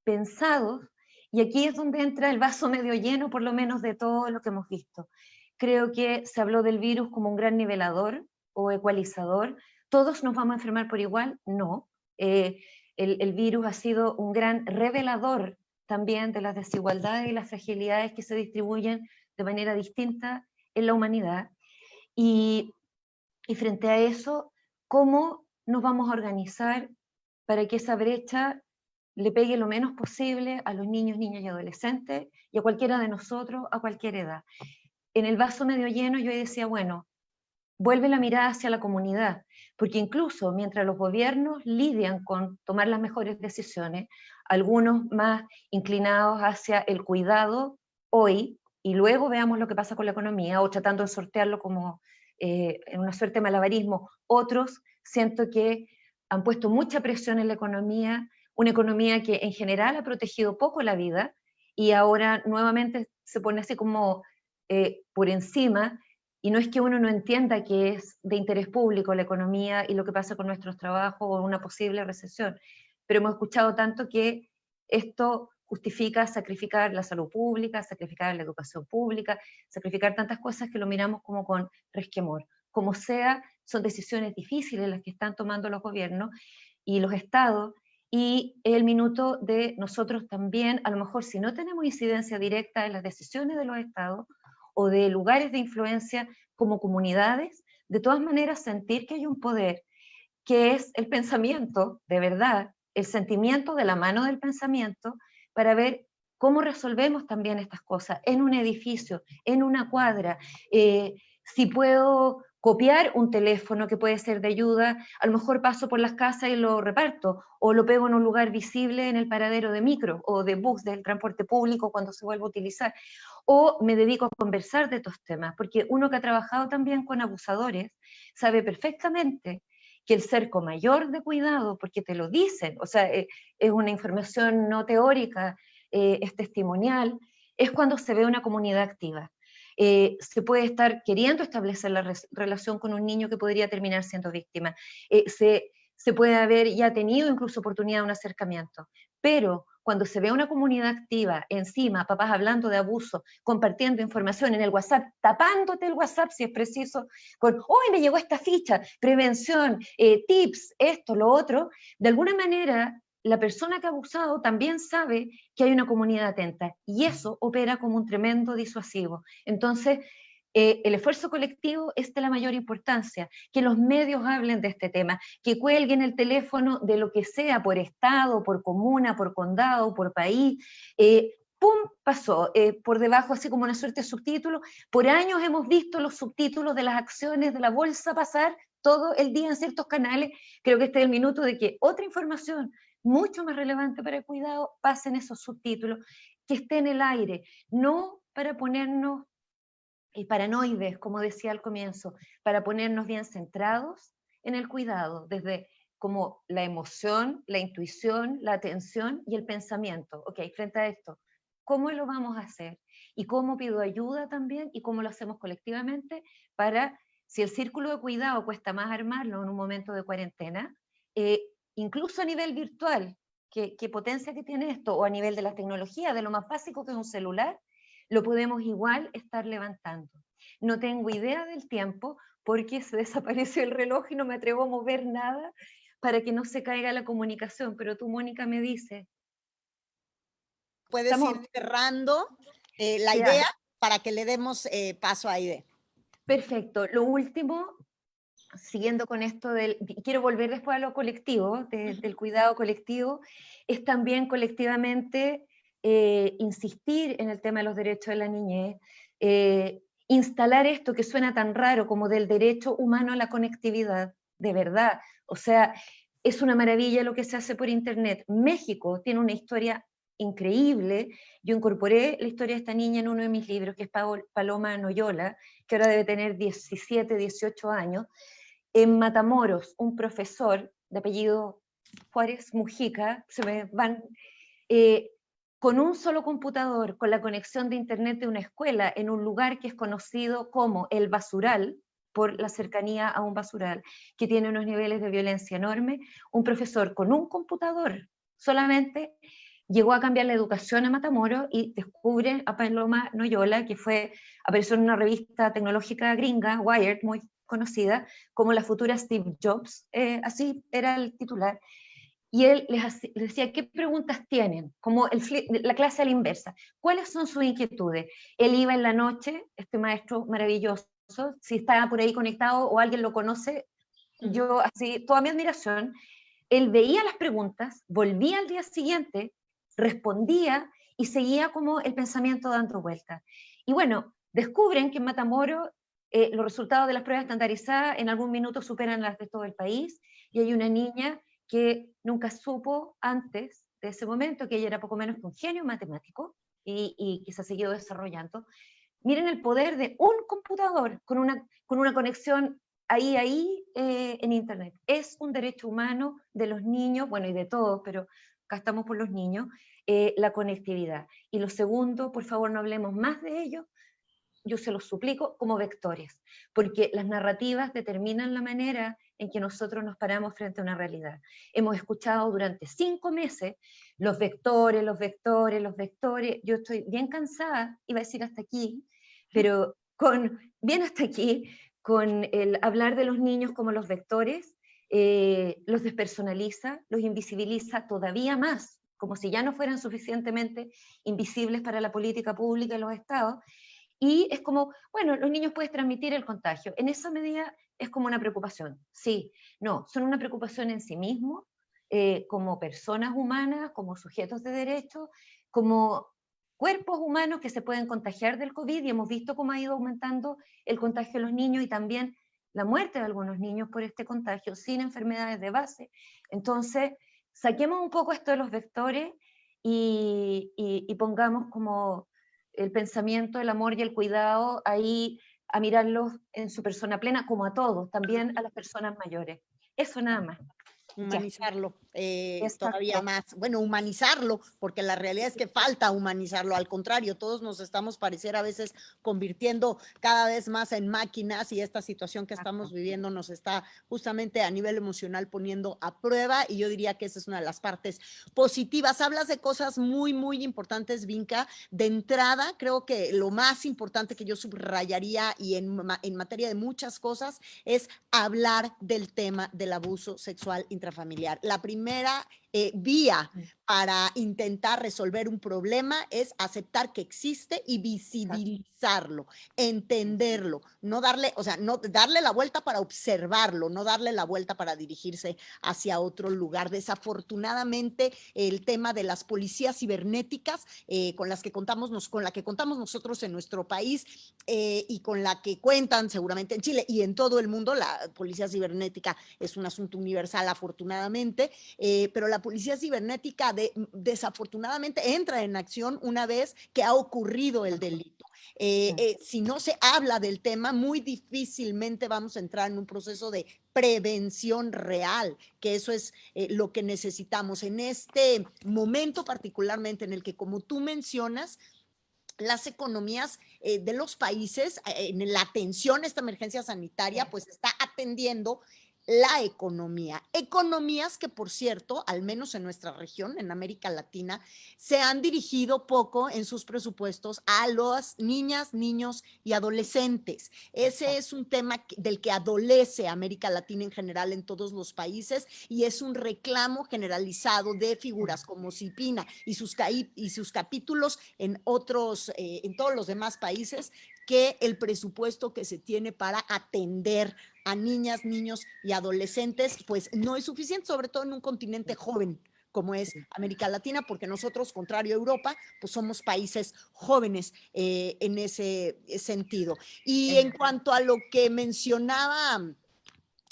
S3: pensados, y aquí es donde entra el vaso medio lleno, por lo menos de todo lo que hemos visto. Creo que se habló del virus como un gran nivelador o ecualizador. ¿Todos nos vamos a enfermar por igual? No. El virus ha sido un gran revelador también de las desigualdades y las fragilidades que se distribuyen de manera distinta en la humanidad. Y frente a eso, ¿cómo nos vamos a organizar para que esa brecha le pegue lo menos posible a los niños, niñas y adolescentes y a cualquiera de nosotros a cualquier edad? En el vaso medio lleno yo decía, bueno, vuelve la mirada hacia la comunidad, porque incluso mientras los gobiernos lidian con tomar las mejores decisiones, algunos más inclinados hacia el cuidado hoy, y luego veamos lo que pasa con la economía, o tratando de sortearlo como en una suerte de malabarismo, otros siento que han puesto mucha presión en la economía, una economía que en general ha protegido poco la vida, y ahora nuevamente se pone así como por encima. Y no es que uno no entienda que es de interés público la economía y lo que pasa con nuestros trabajos o una posible recesión, pero hemos escuchado tanto que esto justifica sacrificar la salud pública, sacrificar la educación pública, sacrificar tantas cosas que lo miramos como con resquemor. Como sea, son decisiones difíciles las que están tomando los gobiernos y los estados, y es el minuto de nosotros también, a lo mejor si no tenemos incidencia directa en las decisiones de los estados, o de lugares de influencia como comunidades, de todas maneras sentir que hay un poder, que es el pensamiento, de verdad, el sentimiento de la mano del pensamiento, para ver cómo resolvemos también estas cosas en un edificio, en una cuadra, si puedo copiar un teléfono que puede ser de ayuda, a lo mejor paso por las casas y lo reparto, o lo pego en un lugar visible en el paradero de micro o de bus del transporte público cuando se vuelva a utilizar, o me dedico a conversar de estos temas, porque uno que ha trabajado también con abusadores sabe perfectamente que el cerco mayor de cuidado, porque te lo dicen, o sea, es una información no teórica, es testimonial, es cuando se ve una comunidad activa. Se puede estar queriendo establecer la relación con un niño que podría terminar siendo víctima. Se puede haber ya tenido incluso oportunidad de un acercamiento, pero cuando se ve una comunidad activa, encima, papás hablando de abuso, compartiendo información en el WhatsApp, tapándote el WhatsApp si es preciso, con, hoy me llegó esta ficha, prevención, tips, esto, lo otro, de alguna manera la persona que ha abusado también sabe que hay una comunidad atenta y eso opera como un tremendo disuasivo. Entonces, el esfuerzo colectivo es de la mayor importancia, que los medios hablen de este tema, que cuelguen el teléfono de lo que sea, por estado, por comuna, por condado, por país, ¡pum! Pasó, por debajo así como una suerte de subtítulo. Por años hemos visto los subtítulos de las acciones de la bolsa pasar todo el día en ciertos canales. Creo que este es el minuto de que otra información mucho más relevante para el cuidado pase en esos subtítulos, que esté en el aire, no para ponernos paranoides, como decía al comienzo, para ponernos bien centrados en el cuidado, desde como la emoción, la intuición, la atención y el pensamiento. Ok, frente a esto, ¿cómo lo vamos a hacer? Y cómo pido ayuda también y cómo lo hacemos colectivamente para, si el círculo de cuidado cuesta más armarlo en un momento de cuarentena, incluso a nivel virtual, ¿qué potencia que tiene esto? O a nivel de la tecnología, de lo más básico que es un celular, lo podemos igual estar levantando. No tengo idea del tiempo porque se desapareció el reloj y no me atrevo a mover nada para que no se caiga la comunicación, pero tú, Mónica, me dices.
S2: Puedes ir cerrando la idea para que le demos paso a Aide.
S3: Perfecto. Lo último, siguiendo con esto quiero volver después a lo colectivo, del cuidado colectivo, es también colectivamente insistir en el tema de los derechos de la niñez, instalar esto que suena tan raro como del derecho humano a la conectividad, de verdad. O sea, es una maravilla lo que se hace por internet. México tiene una historia increíble. Yo incorporé la historia de esta niña en uno de mis libros, que es Paloma Noyola, que ahora debe tener 17, 18 años. En Matamoros, un profesor de apellido Juárez Mujica, se me van, con un solo computador, con la conexión de internet de una escuela, en un lugar que es conocido como el basural, por la cercanía a un basural, que tiene unos niveles de violencia enormes, un profesor con un computador solamente llegó a cambiar la educación a Matamoros y descubre a Paloma Noyola, que apareció en una revista tecnológica gringa, Wired, muy conocida, como la futura Steve Jobs, así era el titular, y él les decía, ¿qué preguntas tienen? Como la clase a la inversa, ¿cuáles son sus inquietudes? Él iba en la noche, este maestro maravilloso, si estaba por ahí conectado o alguien lo conoce, yo así, toda mi admiración, él veía las preguntas, volvía al día siguiente, respondía y seguía como el pensamiento dando vueltas. Y bueno, descubren que en Matamoros los resultados de las pruebas estandarizadas en algún minuto superan las de todo el país, y hay una niña que nunca supo antes de ese momento que ella era poco menos que un genio matemático y que se ha seguido desarrollando. Miren el poder de un computador con una conexión ahí en internet. Es un derecho humano de los niños, bueno, y de todos, pero acá estamos por los niños, la conectividad. Y lo segundo, por favor, no hablemos más de ello, yo se los suplico, como vectores, porque las narrativas determinan la manera en que nosotros nos paramos frente a una realidad. Hemos escuchado durante 5 meses los vectores, yo estoy bien cansada, iba a decir hasta aquí, pero bien hasta aquí, con el hablar de los niños como los vectores, los despersonaliza, los invisibiliza todavía más, como si ya no fueran suficientemente invisibles para la política pública y los estados. Y es como, bueno, los niños pueden transmitir el contagio. En esa medida es como una preocupación. Sí, no, son una preocupación en sí mismos, como personas humanas, como sujetos de derecho, como cuerpos humanos que se pueden contagiar del COVID, y hemos visto cómo ha ido aumentando el contagio de los niños y también la muerte de algunos niños por este contagio sin enfermedades de base. Entonces, saquemos un poco esto de los vectores y pongamos como el pensamiento, el amor y el cuidado ahí a mirarlos en su persona plena, como a todos, también a las personas mayores. Eso nada más.
S2: Humanizarlo todavía
S3: Exacto.
S2: más. Bueno, humanizarlo, porque la realidad es que falta humanizarlo. Al contrario, todos nos estamos a veces convirtiendo cada vez más en máquinas y esta situación que estamos viviendo nos está justamente a nivel emocional poniendo a prueba y yo diría que esa es una de las partes positivas. Hablas de cosas muy, muy importantes, Vinca. De entrada, creo que lo más importante que yo subrayaría y en materia de muchas cosas es hablar del tema del abuso sexual intrafamiliar. La primera vía para intentar resolver un problema es aceptar que existe y visibilizarlo, entenderlo, no darle, o sea, no darle la vuelta para observarlo, no darle la vuelta para dirigirse hacia otro lugar. Desafortunadamente, el tema de las policías cibernéticas con la que contamos nosotros en nuestro país y con la que cuentan seguramente en Chile y en todo el mundo, la policía cibernética es un asunto universal afortunadamente, pero la policía cibernética desafortunadamente entra en acción una vez que ha ocurrido el delito. Si no se habla del tema, muy difícilmente vamos a entrar en un proceso de prevención real, que eso es lo que necesitamos en este momento particularmente en el que, como tú mencionas, las economías de los países en la atención a esta emergencia sanitaria, pues está atendiendo la economía. Economías que, por cierto, al menos en nuestra región, en América Latina, se han dirigido poco en sus presupuestos a las niñas, niños y adolescentes. Ese es un tema del que adolece América Latina en general en todos los países y es un reclamo generalizado de figuras como Cipina y sus capítulos en otros, en todos los demás países, que el presupuesto que se tiene para atender a niñas, niños y adolescentes, pues no es suficiente, sobre todo en un continente joven como es América Latina, porque nosotros, contrario a Europa, pues somos países jóvenes en ese sentido. Y en cuanto a lo que mencionaba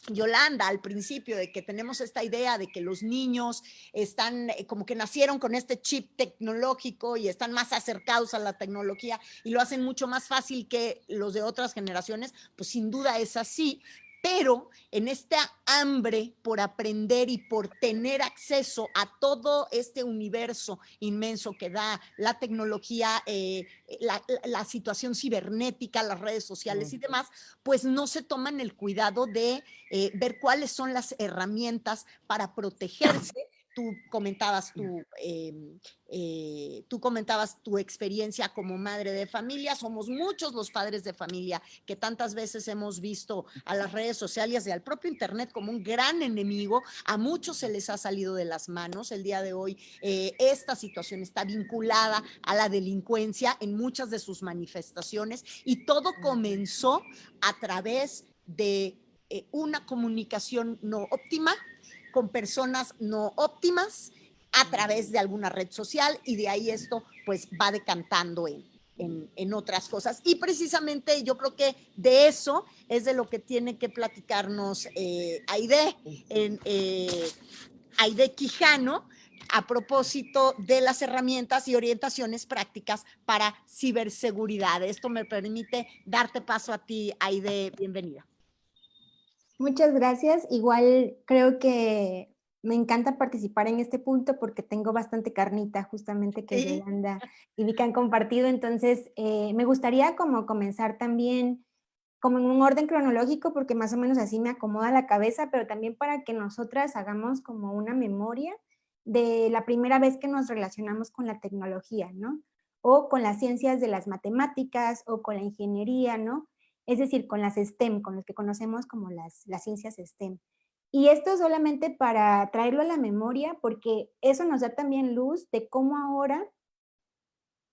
S2: Yolanda al principio, de que tenemos esta idea de que los niños están como que nacieron con este chip tecnológico y están más acercados a la tecnología y lo hacen mucho más fácil que los de otras generaciones, pues sin duda es así, pero en esta hambre por aprender y por tener acceso a todo este universo inmenso que da la tecnología, la situación cibernética, las redes sociales y demás, pues no se toman el cuidado de ver cuáles son las herramientas para protegerse. Tú comentabas tu experiencia como madre de familia. Somos muchos los padres de familia que tantas veces hemos visto a las redes sociales y al propio internet como un gran enemigo. A muchos se les ha salido de las manos. El día de hoy esta situación está vinculada a la delincuencia en muchas de sus manifestaciones y todo comenzó a través de una comunicación no óptima con personas no óptimas a través de alguna red social y de ahí esto pues va decantando en otras cosas. Y precisamente yo creo que de eso es de lo que tiene que platicarnos Aide Quijano, a propósito de las herramientas y orientaciones prácticas para ciberseguridad. Esto me permite darte paso a ti, Aide, bienvenida.
S7: Muchas gracias. Igual creo que me encanta participar en este punto porque tengo bastante carnita justamente que Yolanda y Vika han compartido. Entonces, me gustaría como comenzar también como en un orden cronológico porque más o menos así me acomoda la cabeza, pero también para que nosotras hagamos como una memoria de la primera vez que nos relacionamos con la tecnología, ¿no? O con las ciencias de las matemáticas o con la ingeniería, ¿no? Es decir, con las STEM, con los que conocemos como las ciencias STEM. Y esto solamente para traerlo a la memoria, porque eso nos da también luz de cómo ahora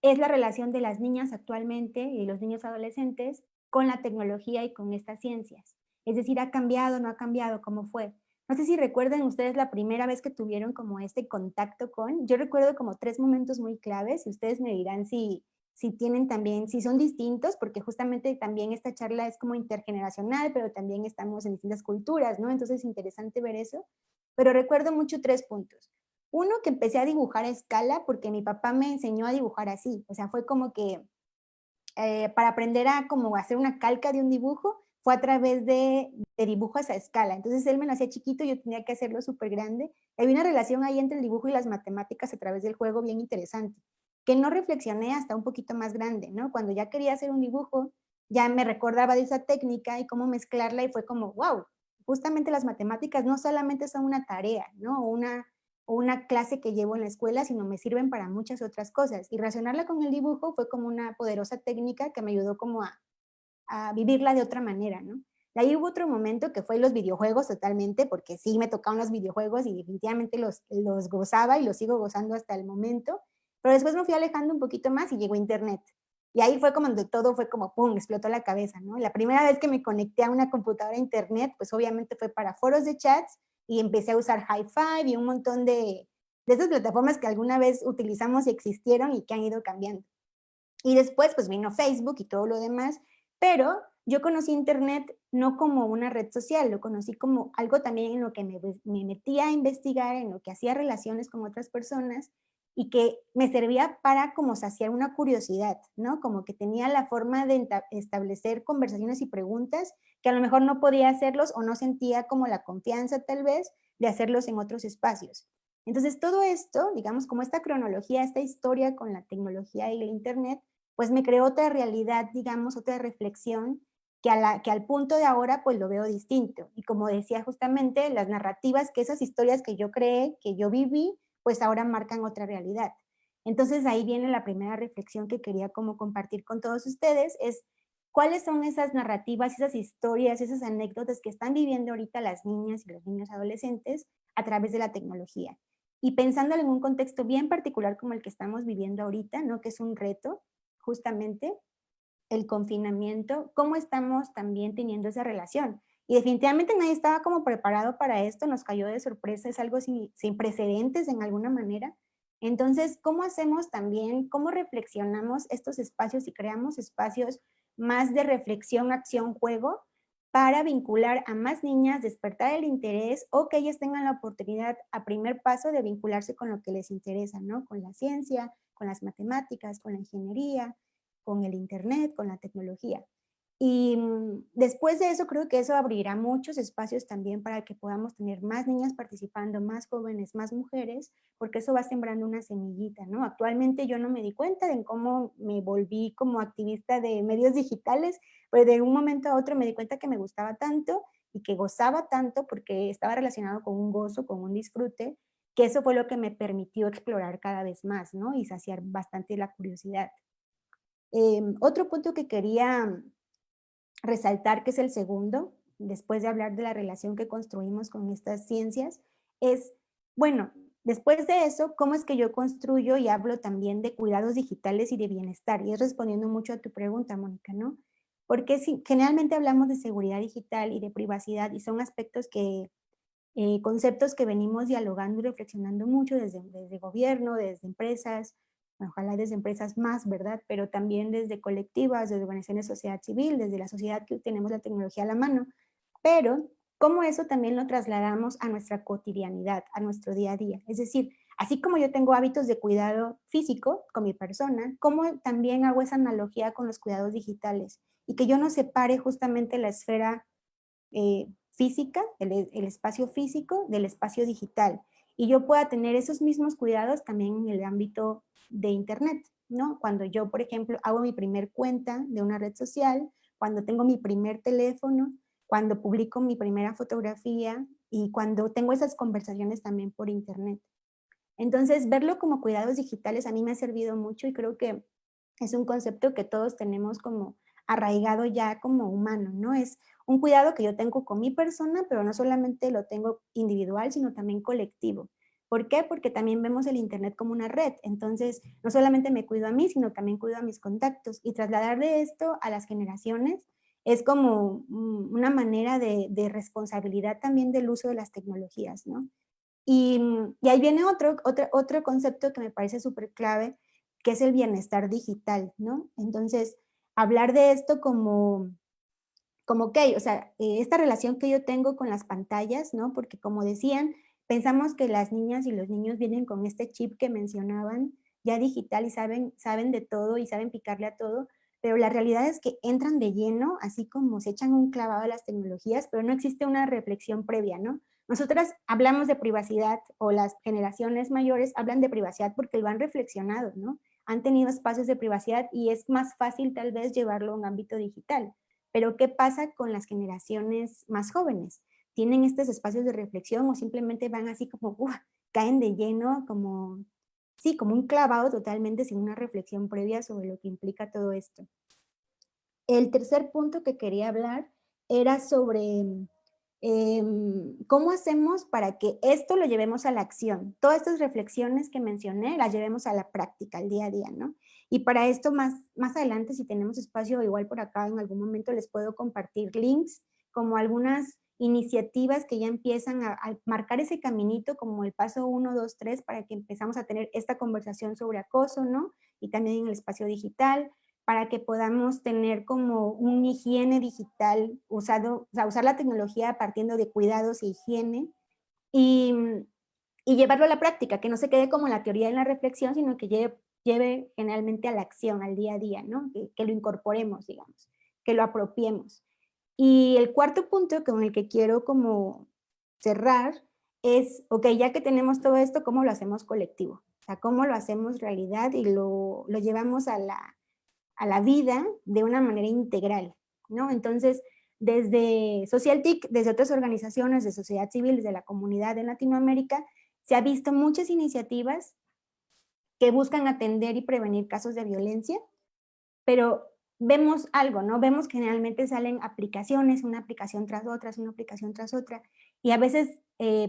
S7: es la relación de las niñas actualmente y los niños adolescentes con la tecnología y con estas ciencias. Es decir, ¿ha cambiado, no ha cambiado? ¿Cómo fue? No sé si recuerdan ustedes la primera vez que tuvieron como este contacto con, yo recuerdo como 3 momentos muy claves y ustedes me dirán si si tienen también, si son distintos, porque justamente también esta charla es como intergeneracional, pero también estamos en distintas culturas, ¿no? Entonces es interesante ver eso. Pero recuerdo mucho 3 puntos. Uno, que empecé a dibujar a escala porque mi papá me enseñó a dibujar así. O sea, fue como que para aprender a como hacer una calca de un dibujo, fue a través de dibujos a escala. Entonces él me lo hacía chiquito y yo tenía que hacerlo súper grande. Había una relación ahí entre el dibujo y las matemáticas a través del juego bien interesante, que no reflexioné hasta un poquito más grande, ¿no? Cuando ya quería hacer un dibujo, ya me recordaba de esa técnica y cómo mezclarla y fue como, wow, justamente las matemáticas no solamente son una tarea, ¿no? O una clase que llevo en la escuela, sino me sirven para muchas otras cosas. Y relacionarla con el dibujo fue como una poderosa técnica que me ayudó como a vivirla de otra manera, ¿no? De ahí hubo otro momento que fue los videojuegos totalmente, porque sí me tocaban los videojuegos y definitivamente los gozaba y los sigo gozando hasta el momento, pero después me fui alejando un poquito más y llegó Internet. Y ahí fue como donde todo fue como, ¡pum!, explotó la cabeza, ¿no? La primera vez que me conecté a una computadora a Internet, pues obviamente fue para foros de chats y empecé a usar Hi5 y un montón de esas plataformas que alguna vez utilizamos y existieron y que han ido cambiando. Y después pues vino Facebook y todo lo demás, pero yo conocí Internet no como una red social, lo conocí como algo también en lo que me metía a investigar, en lo que hacía relaciones con otras personas y que me servía para como saciar una curiosidad, ¿no? Como que tenía la forma de establecer conversaciones y preguntas que a lo mejor no podía hacerlos o no sentía como la confianza tal vez de hacerlos en otros espacios. Entonces todo esto, digamos, como esta cronología, esta historia con la tecnología y el Internet, pues me creó otra realidad, digamos, otra reflexión que al punto de ahora pues lo veo distinto. Y como decía justamente, las narrativas, que esas historias que yo creé, que yo viví, pues ahora marcan otra realidad. Entonces ahí viene la primera reflexión que quería como compartir con todos ustedes, es cuáles son esas narrativas, esas historias, esas anécdotas que están viviendo ahorita las niñas y los niños adolescentes a través de la tecnología. Y pensando en un contexto bien particular como el que estamos viviendo ahorita, ¿no? Que es un reto, justamente, el confinamiento, cómo estamos también teniendo esa relación. Y definitivamente nadie estaba como preparado para esto, nos cayó de sorpresa, es algo sin precedentes en alguna manera. Entonces, ¿cómo hacemos también, cómo reflexionamos estos espacios y creamos espacios más de reflexión, acción, juego, para vincular a más niñas, despertar el interés o que ellas tengan la oportunidad a primer paso de vincularse con lo que les interesa, ¿no? Con la ciencia, con las matemáticas, con la ingeniería, con el Internet, con la tecnología. Y después de eso, creo que eso abrirá muchos espacios también para que podamos tener más niñas participando, más jóvenes, más mujeres, porque eso va sembrando una semillita, ¿no? Actualmente yo no me di cuenta de cómo me volví como activista de medios digitales, pero de un momento a otro me di cuenta que me gustaba tanto y que gozaba tanto porque estaba relacionado con un gozo, con un disfrute, que eso fue lo que me permitió explorar cada vez más, ¿no? Y saciar bastante la curiosidad. Otro punto que quería resaltar, que es el segundo, después de hablar de la relación que construimos con estas ciencias, es, bueno, después de eso, ¿cómo es que yo construyo y hablo también de cuidados digitales y de bienestar? Y es respondiendo mucho a tu pregunta, Mónica, ¿no? Porque si, generalmente hablamos de seguridad digital y de privacidad y son aspectos que, conceptos que venimos dialogando y reflexionando mucho desde gobierno, desde empresas, ojalá desde empresas más, ¿verdad? Pero también desde colectivas, desde organizaciones de sociedad civil, desde la sociedad que tenemos la tecnología a la mano, pero cómo eso también lo trasladamos a nuestra cotidianidad, a nuestro día a día. Es decir, así como yo tengo hábitos de cuidado físico con mi persona, cómo también hago esa analogía con los cuidados digitales y que yo no separe justamente la esfera física, el espacio físico del espacio digital y yo pueda tener esos mismos cuidados también en el ámbito de Internet, ¿no? Cuando yo, por ejemplo, hago mi primer cuenta de una red social, cuando tengo mi primer teléfono, cuando publico mi primera fotografía y cuando tengo esas conversaciones también por Internet. Entonces, verlo como cuidados digitales a mí me ha servido mucho y creo que es un concepto que todos tenemos como arraigado ya como humano, ¿no? Es un cuidado que yo tengo con mi persona, pero no solamente lo tengo individual, sino también colectivo. ¿Por qué? Porque también vemos el Internet como una red. Entonces, no solamente me cuido a mí, sino también cuido a mis contactos. Y trasladar de esto a las generaciones es como una manera de responsabilidad también del uso de las tecnologías, ¿no? Y ahí viene otro concepto que me parece súper clave, qué es el bienestar digital, ¿no? Entonces, hablar de esto como ok, o sea, esta relación que yo tengo con las pantallas, ¿no? Porque como decían, pensamos que las niñas y los niños vienen con este chip que mencionaban, ya digital, y saben de todo y saben picarle a todo, pero la realidad es que entran de lleno, así como se echan un clavado a las tecnologías, pero no existe una reflexión previa, ¿no? Nosotras hablamos de privacidad, o las generaciones mayores hablan de privacidad porque lo han reflexionado, ¿no? Han tenido espacios de privacidad y es más fácil tal vez llevarlo a un ámbito digital. Pero ¿qué pasa con las generaciones más jóvenes? ¿Tienen estos espacios de reflexión o simplemente van así como, caen de lleno, como, sí, como un clavado totalmente sin una reflexión previa sobre lo que implica todo esto? El tercer punto que quería hablar era sobre cómo hacemos para que esto lo llevemos a la acción. Todas estas reflexiones que mencioné las llevemos a la práctica, al día a día, ¿no? Y para esto más adelante, si tenemos espacio, igual por acá en algún momento les puedo compartir links, como algunas iniciativas que ya empiezan a marcar ese caminito, como el paso 1, 2, 3, para que empezamos a tener esta conversación sobre acoso, ¿no? Y también en el espacio digital, para que podamos tener como una higiene digital, o sea, usar la tecnología partiendo de cuidados e higiene, y llevarlo a la práctica, que no se quede como la teoría en la reflexión, sino que lleve generalmente a la acción, al día a día, ¿no? Que lo incorporemos, digamos, que lo apropiemos. Y el cuarto punto con el que quiero como cerrar es, ok, ya que tenemos todo esto, ¿cómo lo hacemos colectivo? O sea, ¿cómo lo hacemos realidad y lo llevamos a la vida de una manera integral, ¿no? Entonces, desde SocialTIC, desde otras organizaciones de sociedad civil, desde la comunidad en Latinoamérica, se ha visto muchas iniciativas que buscan atender y prevenir casos de violencia, pero vemos algo, ¿no? Vemos que generalmente salen aplicaciones, una aplicación tras otra, una aplicación tras otra, y a veces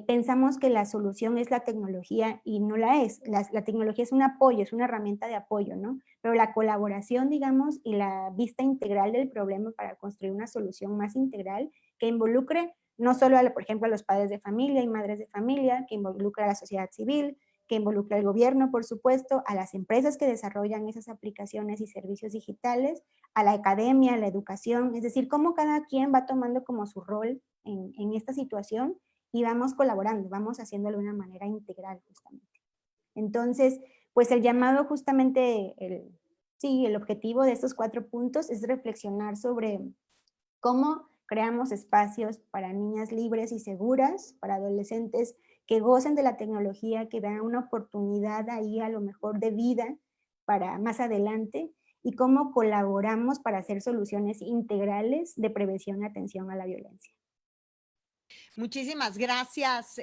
S7: pensamos que la solución es la tecnología y no la es. La tecnología es un apoyo, es una herramienta de apoyo, ¿no? Pero la colaboración, digamos, y la vista integral del problema para construir una solución más integral que involucre no solo, por ejemplo, a los padres de familia y madres de familia, que involucre a la sociedad civil, que involucra al gobierno, por supuesto, a las empresas que desarrollan esas aplicaciones y servicios digitales, a la academia, a la educación, es decir, cómo cada quien va tomando como su rol en esta situación y vamos colaborando, vamos haciéndolo de una manera integral justamente. Entonces, pues el llamado justamente, el objetivo de estos 4 puntos es reflexionar sobre cómo creamos espacios para niñas libres y seguras, para adolescentes que gocen de la tecnología, que vean una oportunidad ahí a lo mejor de vida para más adelante, y cómo colaboramos para hacer soluciones integrales de prevención y atención a la violencia.
S2: Muchísimas gracias,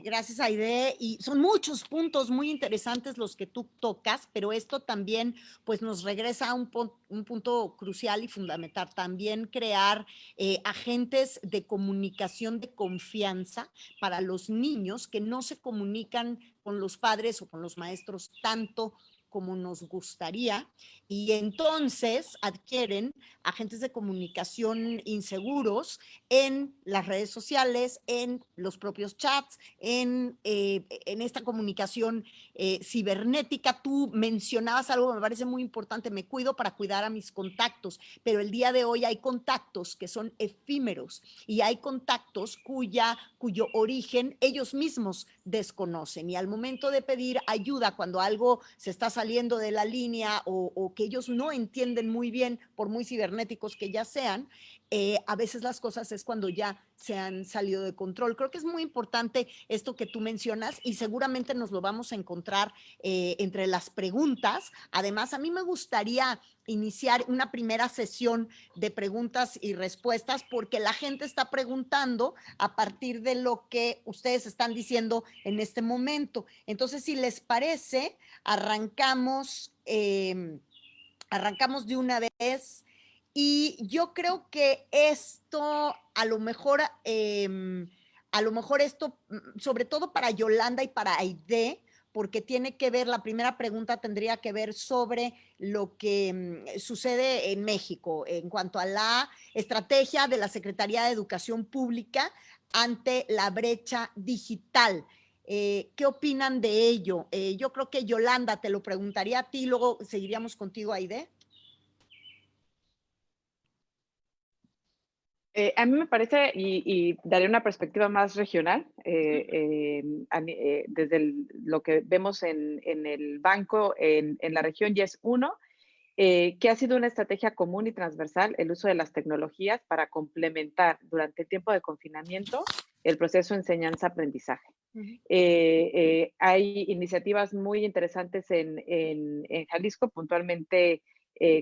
S2: gracias Aide, y son muchos puntos muy interesantes los que tú tocas, pero esto también pues nos regresa a un punto crucial y fundamental, también crear agentes de comunicación de confianza para los niños que no se comunican con los padres o con los maestros tanto como nos gustaría, y entonces adquieren agentes de comunicación inseguros en las redes sociales, en los propios chats, en esta comunicación cibernética. Tú mencionabas algo que me parece muy importante, me cuido para cuidar a mis contactos, pero el día de hoy hay contactos que son efímeros y hay contactos cuyo origen ellos mismos desconocen, y al momento de pedir ayuda cuando algo se está saliendo de la línea o que ellos no entienden muy bien, por muy cibernéticos que ya sean, a veces las cosas es cuando ya se han salido de control. Creo que es muy importante esto que tú mencionas y seguramente nos lo vamos a encontrar entre las preguntas. Además, a mí me gustaría iniciar una primera sesión de preguntas y respuestas porque la gente está preguntando a partir de lo que ustedes están diciendo en este momento. Entonces, si les parece, arrancamos de una vez. Y yo creo que esto, a lo mejor esto, sobre todo para Yolanda y para Aide, porque tiene que ver, la primera pregunta tendría que ver sobre lo que sucede en México en cuanto a la estrategia de la Secretaría de Educación Pública ante la brecha digital. ¿Qué opinan de ello? Yo creo que Yolanda te lo preguntaría a ti, luego seguiríamos contigo, Aide.
S6: A mí me parece, y daré una perspectiva más regional, desde lo que vemos en el banco, en la región, y es uno, que ha sido una estrategia común y transversal el uso de las tecnologías para complementar durante el tiempo de confinamiento el proceso de enseñanza-aprendizaje. Hay iniciativas muy interesantes en Jalisco, puntualmente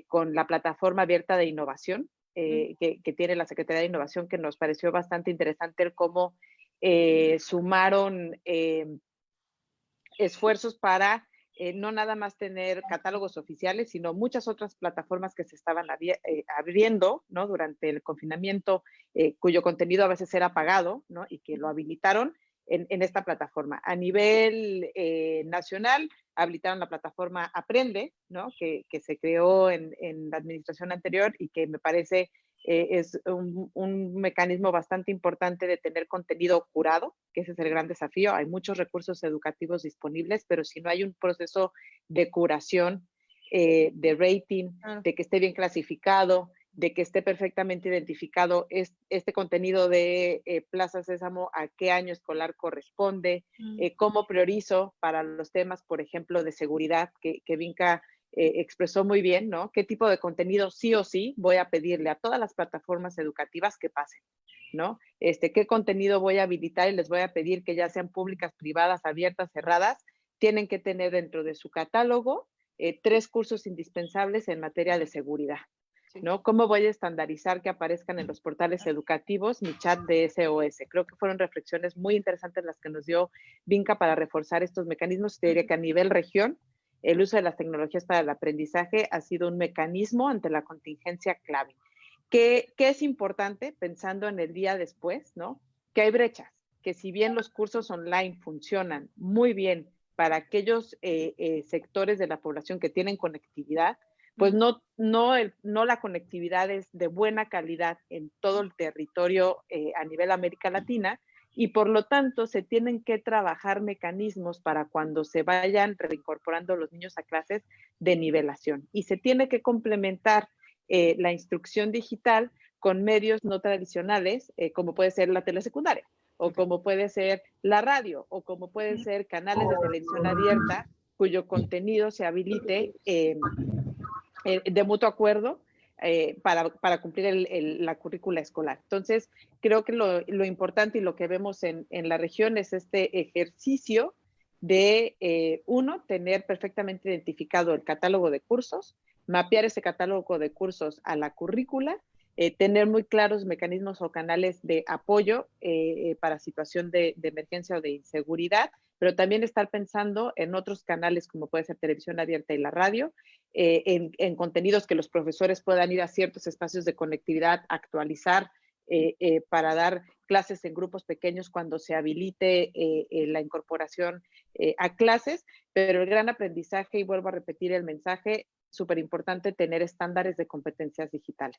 S6: con la plataforma abierta de innovación, que tiene la Secretaría de Innovación, que nos pareció bastante interesante el cómo sumaron esfuerzos para no nada más tener catálogos oficiales, sino muchas otras plataformas que se estaban abriendo, ¿no? Durante el confinamiento, cuyo contenido a veces era pagado, ¿no? Y que lo habilitaron en esta plataforma. A nivel nacional, habilitaron la plataforma Aprende, ¿no? Que se creó en la administración anterior y que me parece es un mecanismo bastante importante de tener contenido curado, que ese es el gran desafío. Hay muchos recursos educativos disponibles, pero si no hay un proceso de curación, de rating, de que esté bien clasificado, de que esté perfectamente identificado este contenido de Plaza Sésamo, a qué año escolar corresponde, cómo priorizo para los temas, por ejemplo, de seguridad, que Vinca expresó muy bien, ¿no? ¿Qué tipo de contenido sí o sí voy a pedirle a todas las plataformas educativas que pasen, ¿no? ¿Qué contenido voy a habilitar y les voy a pedir que ya sean públicas, privadas, abiertas, cerradas? Tienen que tener dentro de su catálogo 3 cursos indispensables en materia de seguridad, ¿no? ¿Cómo voy a estandarizar que aparezcan en los portales educativos mi chat de SOS? Creo que fueron reflexiones muy interesantes las que nos dio Vinca para reforzar estos mecanismos. Te diría que a nivel región, el uso de las tecnologías para el aprendizaje ha sido un mecanismo ante la contingencia clave. ¿Qué es importante pensando en el día después, ¿no? Que hay brechas, que si bien los cursos online funcionan muy bien para aquellos sectores de la población que tienen conectividad, pues no la conectividad es de buena calidad en todo el territorio a nivel América Latina, y por lo tanto se tienen que trabajar mecanismos para cuando se vayan reincorporando los niños a clases de nivelación. Y se tiene que complementar la instrucción digital con medios no tradicionales, como puede ser la telesecundaria, o como puede ser la radio, o como pueden ser canales de televisión abierta, cuyo contenido se habilite de mutuo acuerdo para cumplir la currícula escolar. Entonces, creo que lo importante y lo que vemos en la región es este ejercicio de, uno, tener perfectamente identificado el catálogo de cursos, mapear ese catálogo de cursos a la currícula, tener muy claros mecanismos o canales de apoyo para situación de emergencia o de inseguridad, pero también estar pensando en otros canales como puede ser televisión abierta y la radio, en contenidos que los profesores puedan ir a ciertos espacios de conectividad, actualizar para dar clases en grupos pequeños cuando se habilite la incorporación a clases, pero el gran aprendizaje, y vuelvo a repetir el mensaje, súper importante tener estándares de competencias digitales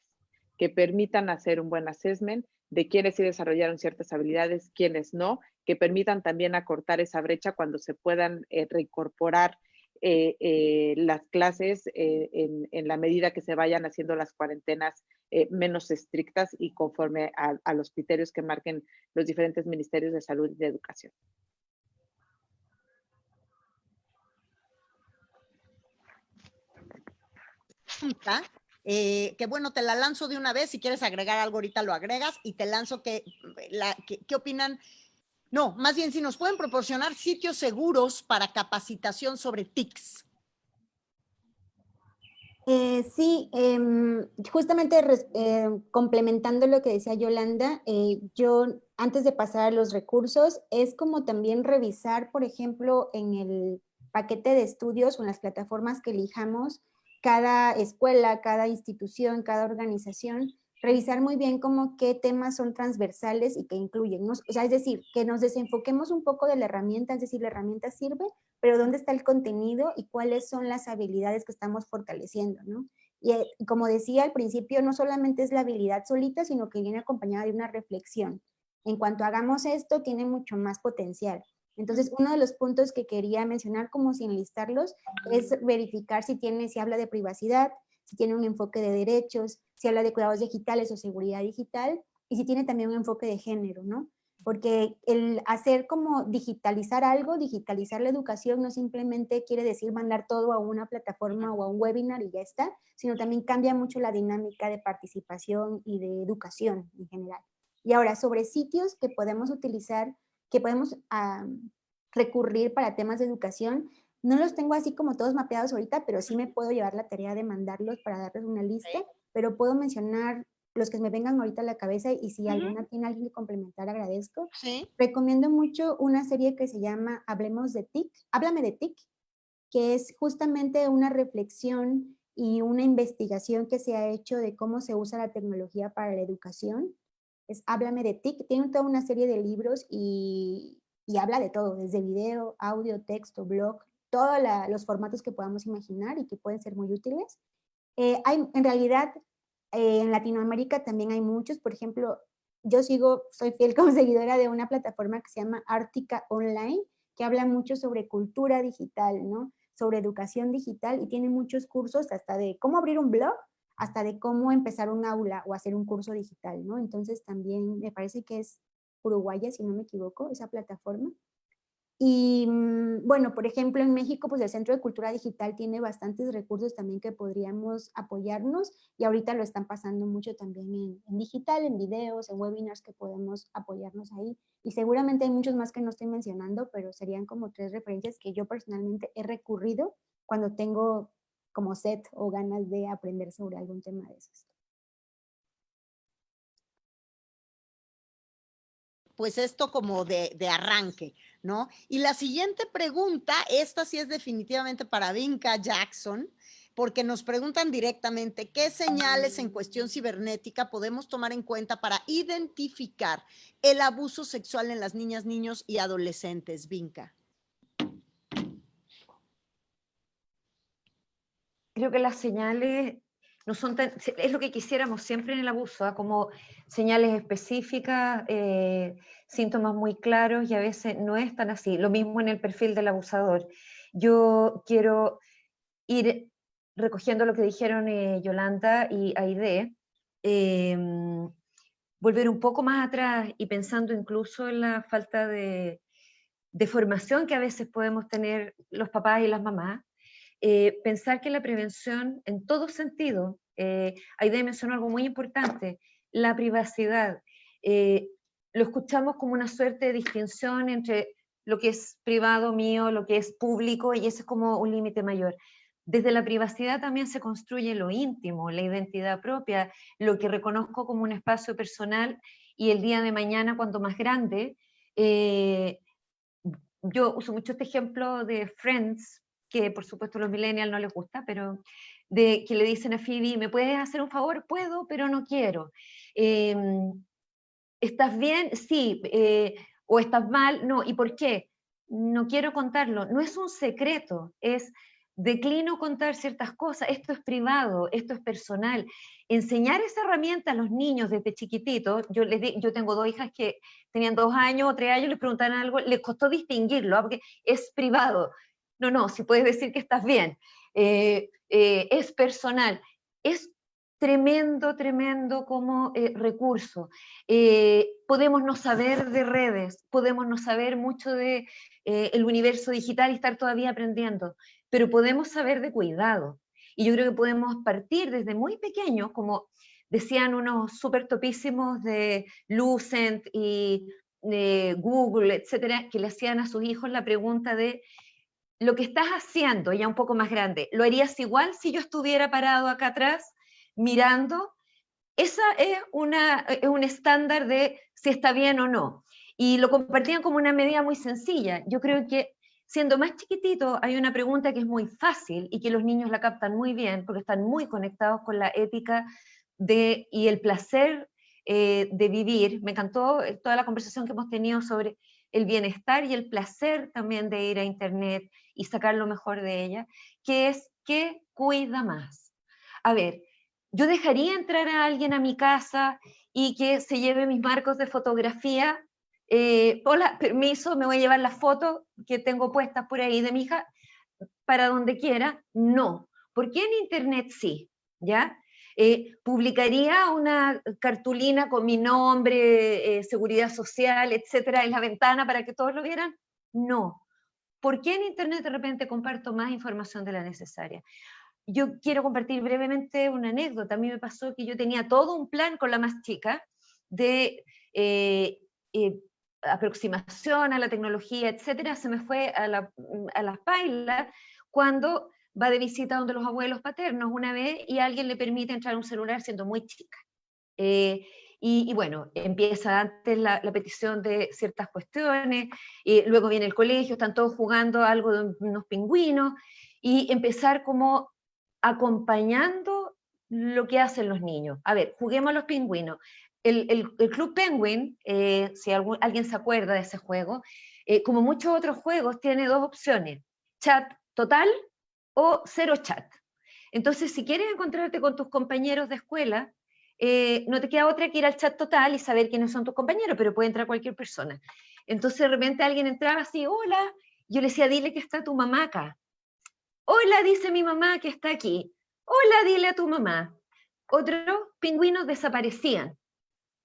S6: que permitan hacer un buen assessment de quiénes sí desarrollaron ciertas habilidades, quiénes no, que permitan también acortar esa brecha cuando se puedan reincorporar las clases en la medida que se vayan haciendo las cuarentenas menos estrictas y conforme a los criterios que marquen los diferentes ministerios de salud y de educación.
S2: Que bueno, te la lanzo de una vez, si quieres agregar algo ahorita lo agregas, y te lanzo ¿qué opinan? No, más bien si nos pueden proporcionar sitios seguros para capacitación sobre TICs.
S7: Sí, justamente complementando lo que decía Yolanda, yo antes de pasar a los recursos, es como también revisar, por ejemplo, en el paquete de estudios o en las plataformas que elijamos, cada escuela, cada institución, cada organización, revisar muy bien como qué temas son transversales y que incluyen, ¿no? O sea, es decir, que nos desenfoquemos un poco de la herramienta, es decir, la herramienta sirve, pero dónde está el contenido y cuáles son las habilidades que estamos fortaleciendo, ¿no? Y como decía al principio, no solamente es la habilidad solita, sino que viene acompañada de una reflexión. En cuanto hagamos esto, tiene mucho más potencial. Entonces, uno de los puntos que quería mencionar, como sin listarlos, es verificar si habla de privacidad, si tiene un enfoque de derechos, si habla de cuidados digitales o seguridad digital, y si tiene también un enfoque de género, ¿no? Porque el hacer como digitalizar algo, digitalizar la educación, no simplemente quiere decir mandar todo a una plataforma o a un webinar y ya está, sino también cambia mucho la dinámica de participación y de educación en general. Y ahora, sobre sitios que podemos utilizar, que podemos recurrir para temas de educación, no los tengo así como todos mapeados ahorita, pero sí me puedo llevar la tarea de mandarlos para darles una lista, pero puedo mencionar los que me vengan ahorita a la cabeza y si alguna tiene alguien que complementar, agradezco.
S2: Sí.
S7: Recomiendo mucho una serie que se llama Háblame de TIC, que es justamente una reflexión y una investigación que se ha hecho de cómo se usa la tecnología para la educación. Es Háblame de TIC, tiene toda una serie de libros y habla de todo, desde video, audio, texto, blog, todos los formatos que podamos imaginar y que pueden ser muy útiles. En realidad, en Latinoamérica también hay muchos, por ejemplo, soy fiel como seguidora de una plataforma que se llama Ártica Online, que habla mucho sobre cultura digital, ¿no? Sobre educación digital y tiene muchos cursos hasta de cómo abrir un blog, hasta de cómo empezar un aula o hacer un curso digital, ¿no? Entonces también me parece que es uruguaya, si no me equivoco, esa plataforma. Y bueno, por ejemplo, en México, pues el Centro de Cultura Digital tiene bastantes recursos también que podríamos apoyarnos y ahorita lo están pasando mucho también en digital, en videos, en webinars que podemos apoyarnos ahí. Y seguramente hay muchos más que no estoy mencionando, pero serían como 3 referencias que yo personalmente he recurrido cuando tengo como sed o ganas de aprender sobre algún tema de esos.
S2: Pues esto como de arranque, ¿no? Y la siguiente pregunta, esta sí es definitivamente para Vinca Jackson, porque nos preguntan directamente qué señales en cuestión cibernética podemos tomar en cuenta para identificar el abuso sexual en las niñas, niños y adolescentes, Vinca.
S3: Creo que las señales no son tan, es lo que quisiéramos siempre en el abuso, ¿eh? Como señales específicas, síntomas muy claros y a veces no es tan así. Lo mismo en el perfil del abusador. Yo quiero ir recogiendo lo que dijeron Yolanda y Aide, volver un poco más atrás y pensando incluso en la falta de formación que a veces podemos tener los papás y las mamás. Pensar que la prevención en todo sentido, Aide mencionó algo muy importante, la privacidad. Lo escuchamos como una suerte de distinción entre lo que es privado mío, lo que es público, y ese es como un límite mayor. Desde la privacidad también se construye lo íntimo, la identidad propia, lo que reconozco como un espacio personal, y el día de mañana, cuando más grande, yo uso mucho este ejemplo de Friends, que por supuesto a los millennials no les gusta, pero de que le dicen a Phoebe, ¿me puedes hacer un favor? Puedo, pero no quiero. ¿Estás bien? Sí. ¿O estás mal? No. ¿Y por qué? No quiero contarlo. No es un secreto, es declino contar ciertas cosas, esto es privado, esto es personal. Enseñar esa herramienta a los niños desde chiquititos, yo tengo 2 hijas que tenían 2 años o 3 años, les preguntaban algo, les costó distinguirlo, porque es privado. No, si puedes decir que estás bien, es personal. Es tremendo como recurso. Podemos no saber de redes, podemos no saber mucho de el universo digital y estar todavía aprendiendo, pero podemos saber de cuidado. Y yo creo que podemos partir desde muy pequeños, como decían unos súper topísimos de Lucent y de Google, etcétera, que le hacían a sus hijos la pregunta de lo que estás haciendo, ya un poco más grande, ¿lo harías igual si yo estuviera parado acá atrás mirando? Esa es un estándar de si está bien o no. Y lo compartían como una medida muy sencilla. Yo creo que siendo más chiquitito hay una pregunta que es muy fácil y que los niños la captan muy bien porque están muy conectados con la ética y el placer de vivir. Me encantó toda la conversación que hemos tenido sobre el bienestar y el placer también de ir a internet y sacar lo mejor de ella, que es ¿qué cuida más? A ver, yo dejaría entrar a alguien a mi casa y que se lleve mis marcos de fotografía hola, permiso, me voy a llevar las fotos que tengo puestas por ahí de mi hija para donde quiera. No. ¿Por qué en Internet sí? ¿Ya? ¿Publicaría una cartulina con mi nombre, seguridad social, etcétera, en la ventana para que todos lo vieran? No. ¿Por qué en Internet de repente comparto más información de la necesaria? Yo quiero compartir brevemente una anécdota. A mí me pasó que yo tenía todo un plan con la más chica de aproximación a la tecnología, etcétera. Se me fue a las pailas cuando va de visita donde los abuelos paternos una vez y alguien le permite entrar un celular siendo muy chica. Y bueno, empieza antes la petición de ciertas cuestiones, luego viene el colegio, están todos jugando algo de unos pingüinos, y empezar como acompañando lo que hacen los niños. A ver, juguemos a los pingüinos. El Club Penguin, si alguien se acuerda de ese juego, como muchos otros juegos, tiene dos opciones: chat total o cero chat. Entonces, si quieres encontrarte con tus compañeros de escuela, no te queda otra que ir al chat total y saber quiénes son tus compañeros, pero puede entrar cualquier persona. Entonces, de repente alguien entraba así, hola, yo le decía, dile que está tu mamá acá. Hola, dice mi mamá que está aquí. Hola, dile a tu mamá. Otros pingüinos desaparecían.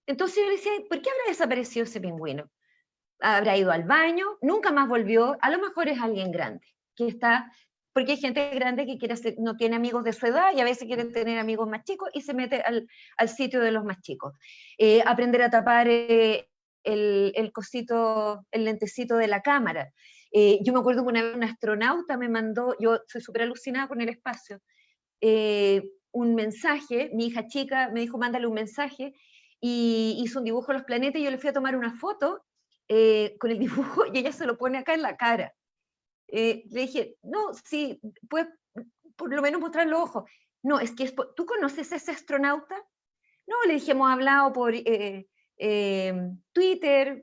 S3: Entonces yo le decía, ¿por qué habrá desaparecido ese pingüino? ¿Habrá ido al baño? Nunca más volvió. A lo mejor es alguien grande, que está, porque hay gente grande que no tiene amigos de su edad y a veces quiere tener amigos más chicos y se mete al sitio de los más chicos. Aprender a tapar el cosito, el lentecito de la cámara. Yo me acuerdo que una vez un astronauta me mandó, yo soy súper alucinada con el espacio, un mensaje, mi hija chica me dijo, mándale un mensaje, y hizo un dibujo de los planetas y yo le fui a tomar una foto con el dibujo y ella se lo pone acá en la cara. Le dije, no, sí, puedes por lo menos mostrar los ojos. No, es que ¿tú conoces a ese astronauta? No, le dije, hemos hablado por Twitter,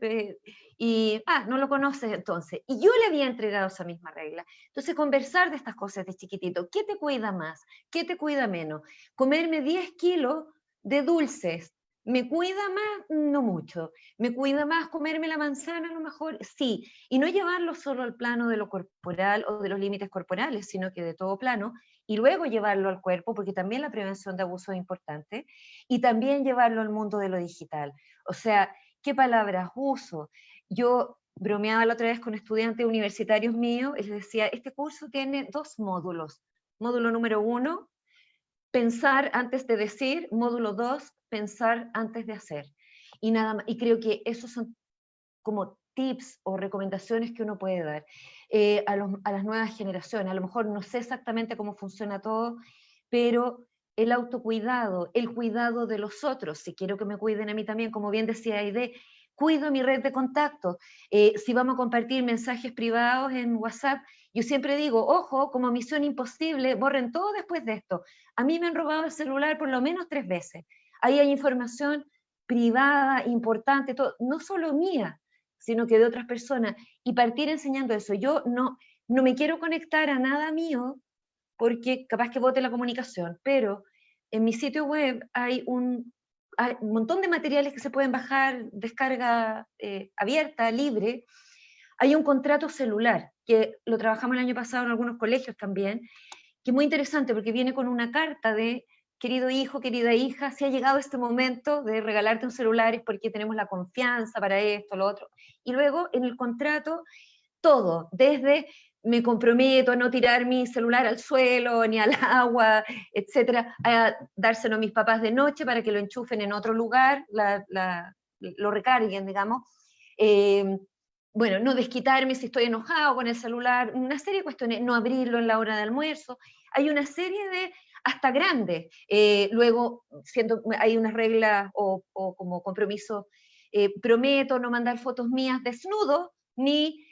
S3: no lo conoces entonces. Y yo le había entregado esa misma regla. Entonces, conversar de estas cosas de chiquitito. ¿Qué te cuida más? ¿Qué te cuida menos? Comerme 10 kilos de dulces. ¿Me cuida más? No mucho. ¿Me cuida más comerme la manzana? A lo mejor sí. Y no llevarlo solo al plano de lo corporal o de los límites corporales, sino que de todo plano, y luego llevarlo al cuerpo, porque también la prevención de abuso es importante, y también llevarlo al mundo de lo digital. O sea, ¿qué palabras uso? Yo bromeaba la otra vez con estudiantes universitarios míos y les decía, este curso tiene 2 módulos. Módulo número 1, pensar antes de decir. Módulo 2, pensar antes de hacer. Y nada más. Y creo que esos son como tips o recomendaciones que uno puede dar a las nuevas generaciones. A lo mejor no sé exactamente cómo funciona todo, pero el autocuidado, el cuidado de los otros, si quiero que me cuiden a mí también, como bien decía Aide, cuido mi red de contacto. Si vamos a compartir mensajes privados en WhatsApp, yo siempre digo, ojo, como misión imposible, borren todo después de esto. A mí me han robado el celular por lo menos 3 veces. Ahí hay información privada, importante, todo, no solo mía, sino que de otras personas, y partir enseñando eso. Yo no me quiero conectar a nada mío, porque capaz que bote la comunicación, pero en mi sitio web hay un montón de materiales que se pueden bajar, descarga abierta, libre. Hay un contrato celular, que lo trabajamos el año pasado en algunos colegios también, que es muy interesante porque viene con una carta de querido hijo, querida hija, si ha llegado este momento de regalarte un celular es porque tenemos la confianza para esto, lo otro. Y luego en el contrato, todo, desde me comprometo a no tirar mi celular al suelo, ni al agua, etcétera, a dárselo a mis papás de noche para que lo enchufen en otro lugar, lo recarguen, digamos. Bueno, no desquitarme si estoy enojado con el celular, una serie de cuestiones, no abrirlo en la hora de almuerzo. Hay una serie de, hasta grandes. Luego, hay unas reglas o como compromiso, prometo no mandar fotos mías desnudo, ni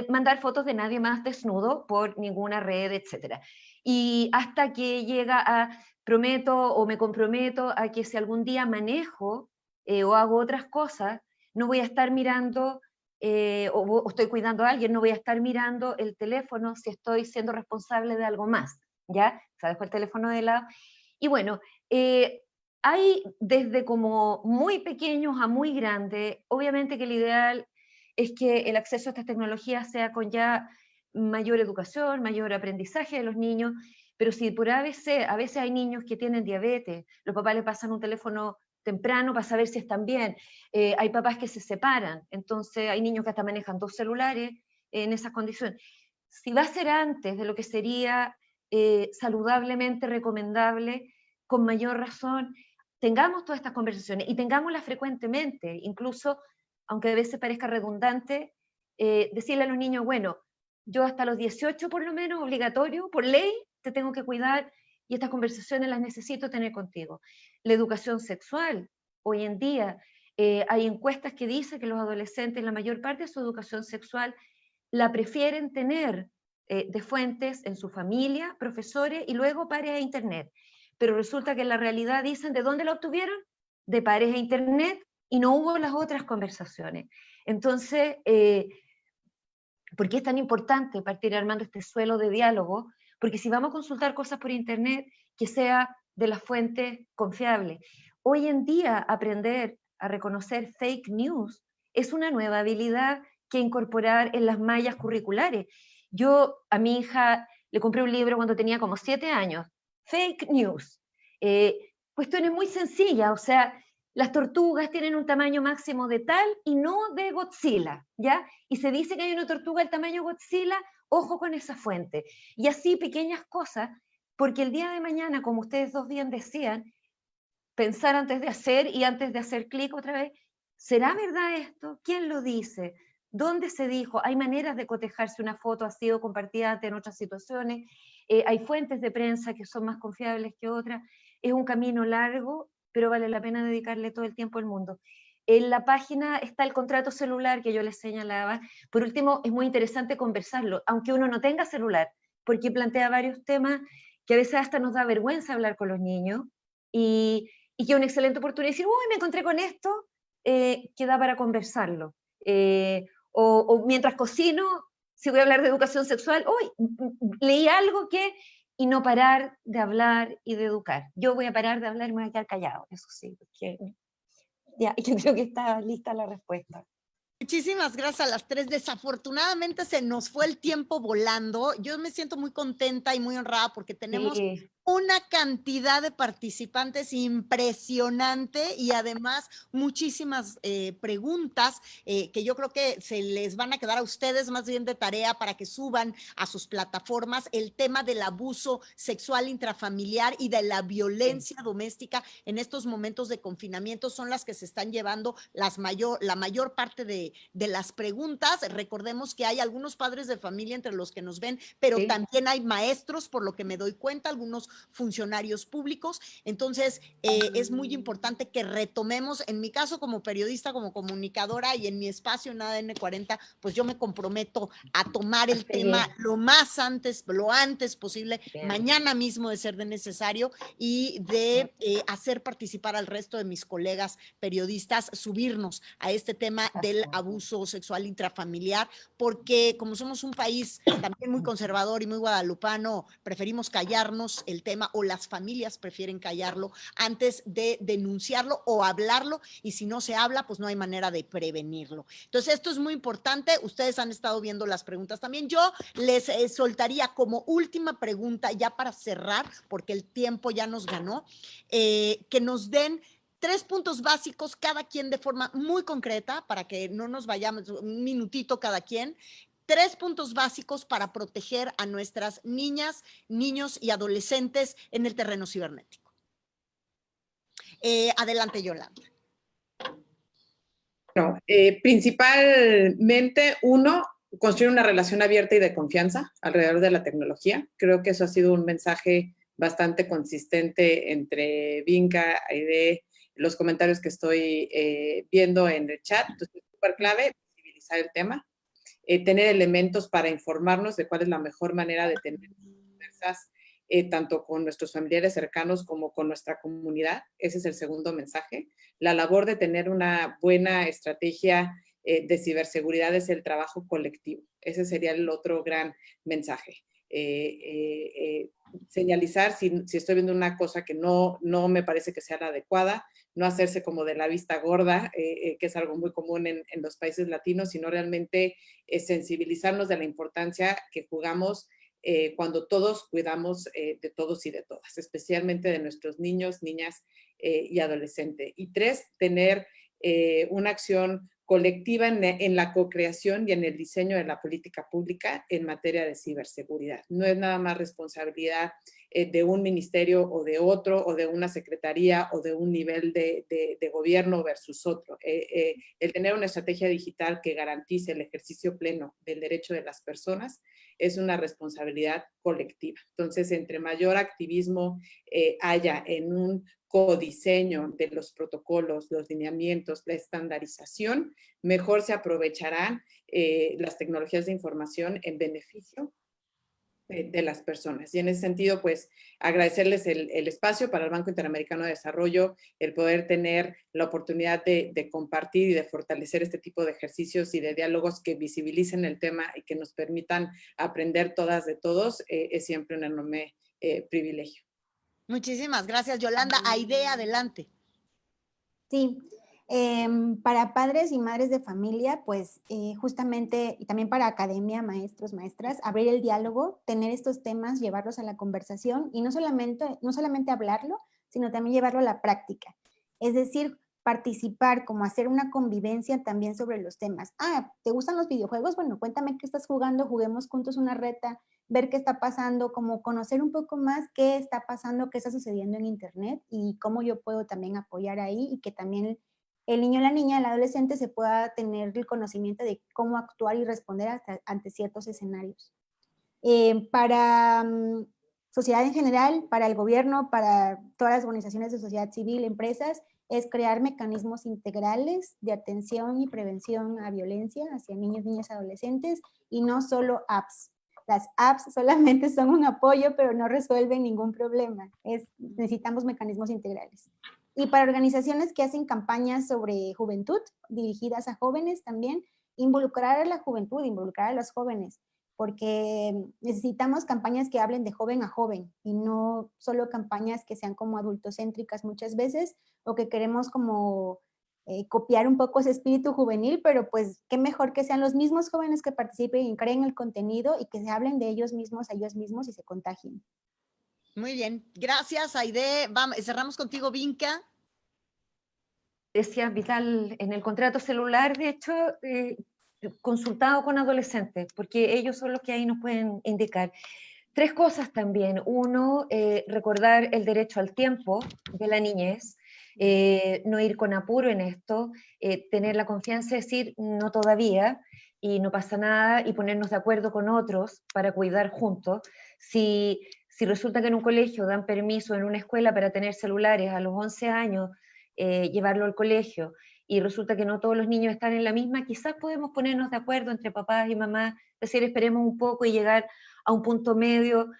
S3: mandar fotos de nadie más desnudo por ninguna red, etc. Y hasta que llega a, prometo o me comprometo a que si algún día manejo o hago otras cosas, no voy a estar mirando o estoy cuidando a alguien, no voy a estar mirando el teléfono si estoy siendo responsable de algo más, ¿ya? O sea, dejo el teléfono de lado. Y bueno, hay desde como muy pequeños a muy grandes, obviamente que el ideal es que el acceso a estas tecnologías sea con ya mayor educación, mayor aprendizaje de los niños, pero si por ABC, a veces hay niños que tienen diabetes, los papás le pasan un teléfono temprano para saber si están bien, hay papás que se separan, entonces hay niños que hasta manejan 2 celulares en esas condiciones. Si va a ser antes de lo que sería saludablemente recomendable, con mayor razón, tengamos todas estas conversaciones y tengámoslas frecuentemente, incluso, aunque a veces parezca redundante, decirle a los niños, bueno, yo hasta los 18 por lo menos, obligatorio, por ley, te tengo que cuidar y estas conversaciones las necesito tener contigo. La educación sexual, hoy en día hay encuestas que dicen que los adolescentes, la mayor parte de su educación sexual, la prefieren tener de fuentes en su familia, profesores y luego pares a internet. Pero resulta que en la realidad dicen, ¿de dónde la obtuvieron? De pares a internet, y no hubo las otras conversaciones. Entonces, ¿por qué es tan importante partir armando este suelo de diálogo? Porque si vamos a consultar cosas por internet, que sea de las fuentes confiables. Hoy en día, aprender a reconocer fake news es una nueva habilidad que incorporar en las mallas curriculares. Yo a mi hija le compré un libro cuando tenía como 7 años, Fake News. Cuestiones muy sencillas, o sea, las tortugas tienen un tamaño máximo de tal y no de Godzilla, ¿ya? Y se dice que hay una tortuga del tamaño Godzilla, ojo con esa fuente. Y así pequeñas cosas, porque el día de mañana, como ustedes dos bien decían, pensar antes de hacer y antes de hacer clic otra vez, ¿será verdad esto? ¿Quién lo dice? ¿Dónde se dijo? Hay maneras de cotejar si una foto ha sido compartida antes en otras situaciones, hay fuentes de prensa que son más confiables que otras, es un camino largo, pero vale la pena dedicarle todo el tiempo al mundo. En la página está el contrato celular que yo les señalaba. Por último, es muy interesante conversarlo, aunque uno no tenga celular, porque plantea varios temas que a veces hasta nos da vergüenza hablar con los niños, y que es una excelente oportunidad de decir, uy, me encontré con esto, que da para conversarlo. O mientras cocino, si voy a hablar de educación sexual, uy, leí algo que... y no parar de hablar y de educar. Yo voy a parar de hablar y me voy a quedar callado, eso sí, porque ya, yo creo que está lista la respuesta.
S2: Muchísimas gracias a las tres. Desafortunadamente se nos fue el tiempo volando. Yo me siento muy contenta y muy honrada porque tenemos una cantidad de participantes impresionante y además muchísimas preguntas que yo creo que se les van a quedar a ustedes más bien de tarea para que suban a sus plataformas el tema del abuso sexual intrafamiliar y de la violencia doméstica en estos momentos de confinamiento son las que se están llevando la mayor parte de las preguntas. Recordemos que hay algunos padres de familia entre los que nos ven, pero también hay maestros, por lo que me doy cuenta, algunos funcionarios públicos. Entonces, es muy importante que retomemos, en mi caso como periodista, como comunicadora y en mi espacio en ADN 40, pues yo me comprometo a tomar el tema lo antes posible, mañana mismo de ser de necesario, y de hacer participar al resto de mis colegas periodistas, subirnos a este tema del abuso sexual intrafamiliar, porque como somos un país también muy conservador y muy guadalupano, preferimos callarnos el tema, o las familias prefieren callarlo antes de denunciarlo o hablarlo, y si no se habla, pues no hay manera de prevenirlo. Entonces, esto es muy importante. Ustedes han estado viendo las preguntas también. Yo les soltaría como última pregunta, ya para cerrar, porque el tiempo ya nos ganó, que nos den 3 puntos básicos, cada quien de forma muy concreta, para que no nos vayamos un minutito cada quien. 3 puntos básicos para proteger a nuestras niñas, niños y adolescentes en el terreno cibernético. Adelante, Yolanda.
S8: Bueno, principalmente, uno, construir una relación abierta y de confianza alrededor de la tecnología. Creo que eso ha sido un mensaje bastante consistente entre Vinca, Aide, los comentarios que estoy viendo en el chat. Entonces, es súper clave visibilizar el tema, tener elementos para informarnos de cuál es la mejor manera de tener conversas, tanto con nuestros familiares cercanos como con nuestra comunidad. Ese es el segundo mensaje. La labor de tener una buena estrategia de ciberseguridad es el trabajo colectivo. Ese sería el otro gran mensaje. señalizar si estoy viendo una cosa que no me parece que sea la adecuada, no hacerse como de la vista gorda, que es algo muy común en los países latinos, sino realmente sensibilizarnos de la importancia que jugamos cuando todos cuidamos de todos y de todas, especialmente de nuestros niños, niñas y adolescentes. Y 3, tener una acción colectiva en la co-creación y en el diseño de la política pública en materia de ciberseguridad. No es nada más responsabilidad de un ministerio o de otro, o de una secretaría o de un nivel de gobierno versus otro. El tener una estrategia digital que garantice el ejercicio pleno del derecho de las personas es una responsabilidad colectiva. Entonces, entre mayor activismo haya en un codiseño de los protocolos, los lineamientos, la estandarización, mejor se aprovecharán las tecnologías de información en beneficio de las personas. Y en ese sentido, pues, agradecerles el espacio para el Banco Interamericano de Desarrollo, el poder tener la oportunidad de compartir y de fortalecer este tipo de ejercicios y de diálogos que visibilicen el tema y que nos permitan aprender todas de todos, es siempre un enorme privilegio.
S2: Muchísimas gracias, Yolanda. Aide, adelante.
S7: Sí, para padres y madres de familia, pues justamente, y también para academia, maestros, maestras, abrir el diálogo, tener estos temas, llevarlos a la conversación y no solamente hablarlo, sino también llevarlo a la práctica. Es decir, participar, como hacer una convivencia también sobre los temas. Ah, ¿te gustan los videojuegos? Bueno, cuéntame qué estás jugando, juguemos juntos una reta, ver qué está pasando, como conocer un poco más qué está pasando, qué está sucediendo en Internet y cómo yo puedo también apoyar ahí y que también el niño, la niña, el adolescente se pueda tener el conocimiento de cómo actuar y responder ante ciertos escenarios. Para sociedad en general, para el gobierno, para todas las organizaciones de sociedad civil, empresas, es crear mecanismos integrales de atención y prevención a violencia hacia niños, niñas, adolescentes y no solo apps. Las apps solamente son un apoyo, pero no resuelven ningún problema. Necesitamos mecanismos integrales. Y para organizaciones que hacen campañas sobre juventud, dirigidas a jóvenes también, involucrar a la juventud, involucrar a los jóvenes, porque necesitamos campañas que hablen de joven a joven y no solo campañas que sean como adultocéntricas muchas veces o que queremos como copiar un poco ese espíritu juvenil, pero pues qué mejor que sean los mismos jóvenes que participen y creen el contenido y que se hablen de ellos mismos a ellos mismos y se contagien.
S2: Muy bien, gracias Aide. Vamos, cerramos contigo, Vinca.
S3: Decía Vital, en el contrato celular, de hecho, consultado con adolescentes, porque ellos son los que ahí nos pueden indicar. 3 cosas también. 1, recordar el derecho al tiempo de la niñez, no ir con apuro en esto, tener la confianza de decir no todavía y no pasa nada y ponernos de acuerdo con otros para cuidar juntos. Si resulta que en un colegio dan permiso en una escuela para tener celulares a los 11 años, llevarlo al colegio y resulta que no todos los niños están en la misma, quizás podemos ponernos de acuerdo entre papás y mamás, decir esperemos un poco y llegar a un punto medio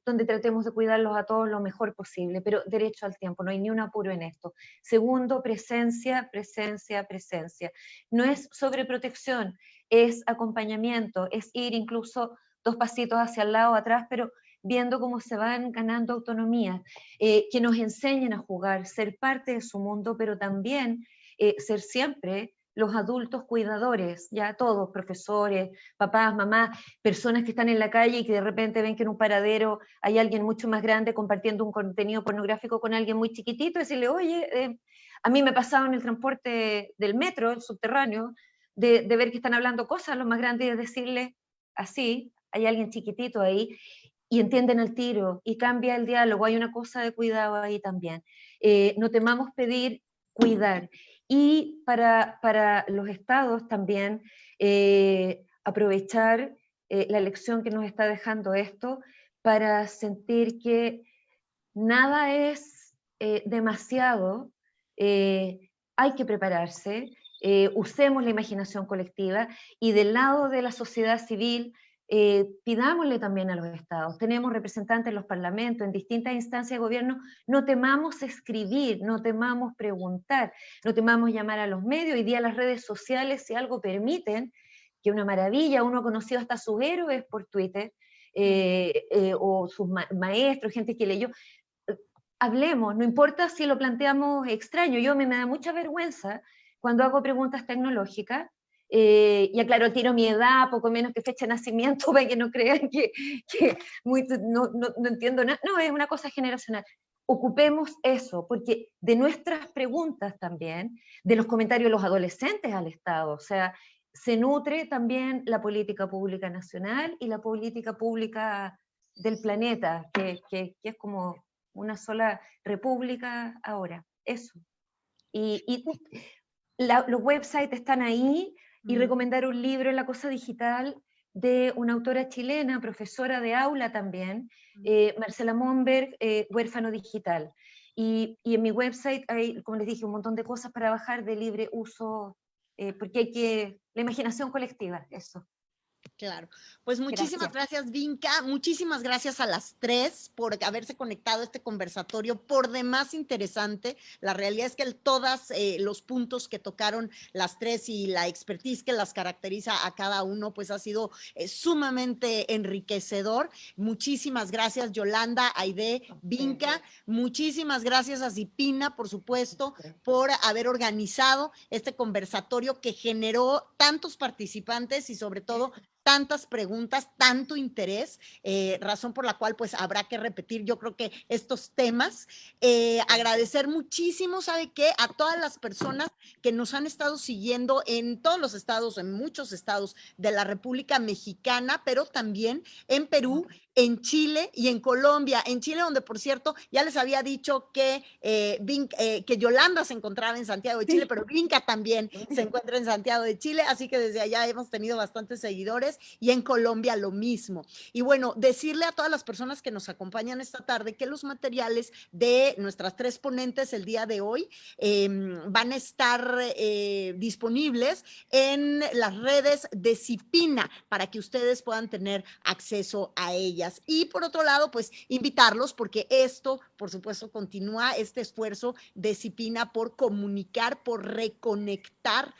S3: donde tratemos de cuidarlos a todos lo mejor posible, pero derecho al tiempo, no hay ni un apuro en esto. 2, presencia, presencia, presencia. No es sobreprotección, es acompañamiento, es ir incluso 2 pasitos hacia el lado, atrás, pero viendo cómo se van ganando autonomía, que nos enseñen a jugar, ser parte de su mundo, pero también ser siempre los adultos cuidadores, ya todos, profesores, papás, mamás, personas que están en la calle y que de repente ven que en un paradero hay alguien mucho más grande compartiendo un contenido pornográfico con alguien muy chiquitito, y decirle, oye, a mí me pasaba en el transporte del metro, el subterráneo, de ver que están hablando cosas, lo más grande es decirle así, hay alguien chiquitito ahí, y entienden al tiro, y cambia el diálogo, hay una cosa de cuidado ahí también. No temamos pedir, cuidar. Y para los estados también aprovechar la lección que nos está dejando esto para sentir que nada es demasiado, hay que prepararse, usemos la imaginación colectiva y del lado de la sociedad civil pidámosle también a los estados, tenemos representantes en los parlamentos, en distintas instancias de gobierno, no temamos escribir, no temamos preguntar, no temamos llamar a los medios. Hoy día las redes sociales, si algo permiten, que una maravilla, uno ha conocido hasta sus héroes por Twitter, o sus maestros, gente que leyó. Hablemos, no importa si lo planteamos extraño. Yo me da mucha vergüenza cuando hago preguntas tecnológicas, y aclaro, tiro mi edad, poco menos que fecha de nacimiento, para que no crean que no entiendo nada. No, es una cosa generacional. Ocupemos eso, porque de nuestras preguntas también, de los comentarios de los adolescentes al Estado, o sea, se nutre también la política pública nacional y la política pública del planeta, que es como una sola república ahora, eso. Y los websites están ahí, y recomendar un libro en La Cosa Digital de una autora chilena, profesora de aula también, Marcela Monberg, Huérfano Digital. Y en mi website hay, como les dije, un montón de cosas para bajar de libre uso, porque la imaginación colectiva, eso.
S2: Claro, pues muchísimas gracias, Vinca, muchísimas gracias a las tres por haberse conectado a este conversatorio, por demás interesante. La realidad es que todos los puntos que tocaron las tres y la expertise que las caracteriza a cada uno, pues ha sido sumamente enriquecedor. Muchísimas gracias, Yolanda, Aide, Vinca, muchísimas gracias a Cipina, por supuesto, por haber organizado este conversatorio que generó tantos participantes y sobre todo tantas preguntas, tanto interés, razón por la cual pues habrá que repetir, yo creo que estos temas. Agradecer muchísimo, ¿sabe qué? A todas las personas que nos han estado siguiendo en todos los estados, en muchos estados de la República Mexicana, pero también en Perú, en Chile y en Colombia. En Chile, donde por cierto, ya les había dicho que Yolanda se encontraba en Santiago de Chile, pero Vinca también se encuentra en Santiago de Chile, así que desde allá hemos tenido bastantes seguidores, y en Colombia lo mismo. Y bueno, decirle a todas las personas que nos acompañan esta tarde que los materiales de nuestras tres ponentes el día de hoy van a estar disponibles en las redes de Cipina para que ustedes puedan tener acceso a ellas. Y por otro lado, pues invitarlos, porque esto, por supuesto, continúa este esfuerzo de Cipina por comunicar, por reconectar,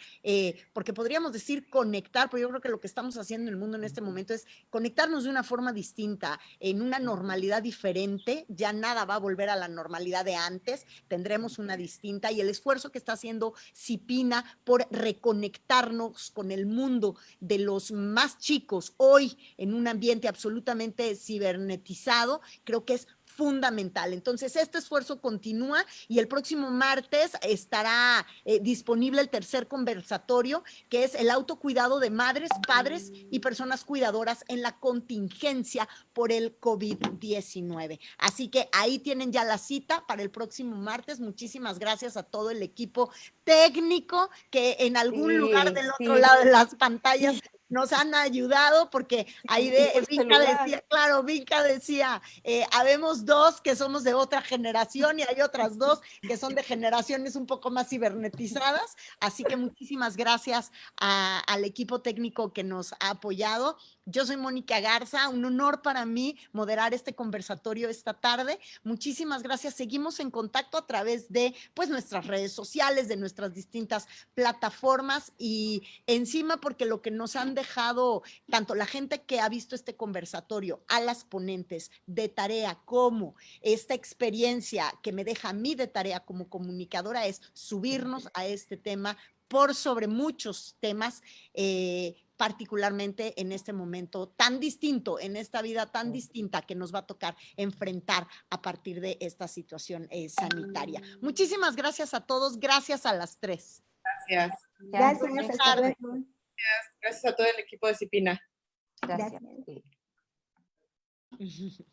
S2: porque podríamos decir conectar, pero yo creo que lo que estamos haciendo en el mundo en este momento es conectarnos de una forma distinta, en una normalidad diferente. Ya nada va a volver a la normalidad de antes, tendremos una distinta, y el esfuerzo que está haciendo Cipina por reconectarnos con el mundo de los más chicos hoy en un ambiente absolutamente cibernetizado, creo que es fundamental. Entonces, este esfuerzo continúa, y el próximo martes estará disponible el tercer conversatorio, que es el autocuidado de madres, padres y personas cuidadoras en la contingencia por el COVID-19. Así que ahí tienen ya la cita para el próximo martes. Muchísimas gracias a todo el equipo técnico que en algún lugar del otro lado de las pantallas nos han ayudado, porque ahí Vinca decía, claro, Vinca decía, habemos dos que somos de otra generación y hay otras dos que son de generaciones un poco más cibernetizadas, así que muchísimas gracias al equipo técnico que nos ha apoyado. Yo soy Mónica Garza, un honor para mí moderar este conversatorio esta tarde. Muchísimas gracias. Seguimos en contacto a través de pues nuestras redes sociales, de nuestras distintas plataformas, y encima porque lo que nos han dejado tanto la gente que ha visto este conversatorio, a las ponentes de tarea, como esta experiencia que me deja a mí de tarea como comunicadora, es subirnos a este tema por sobre muchos temas, particularmente en este momento tan distinto, en esta vida tan distinta que nos va a tocar enfrentar a partir de esta situación sanitaria. Muchísimas gracias a todos, gracias a las tres.
S8: Gracias.
S7: Gracias, hasta luego.
S8: Gracias a todo el equipo de Cipina.
S3: Gracias.
S7: Gracias.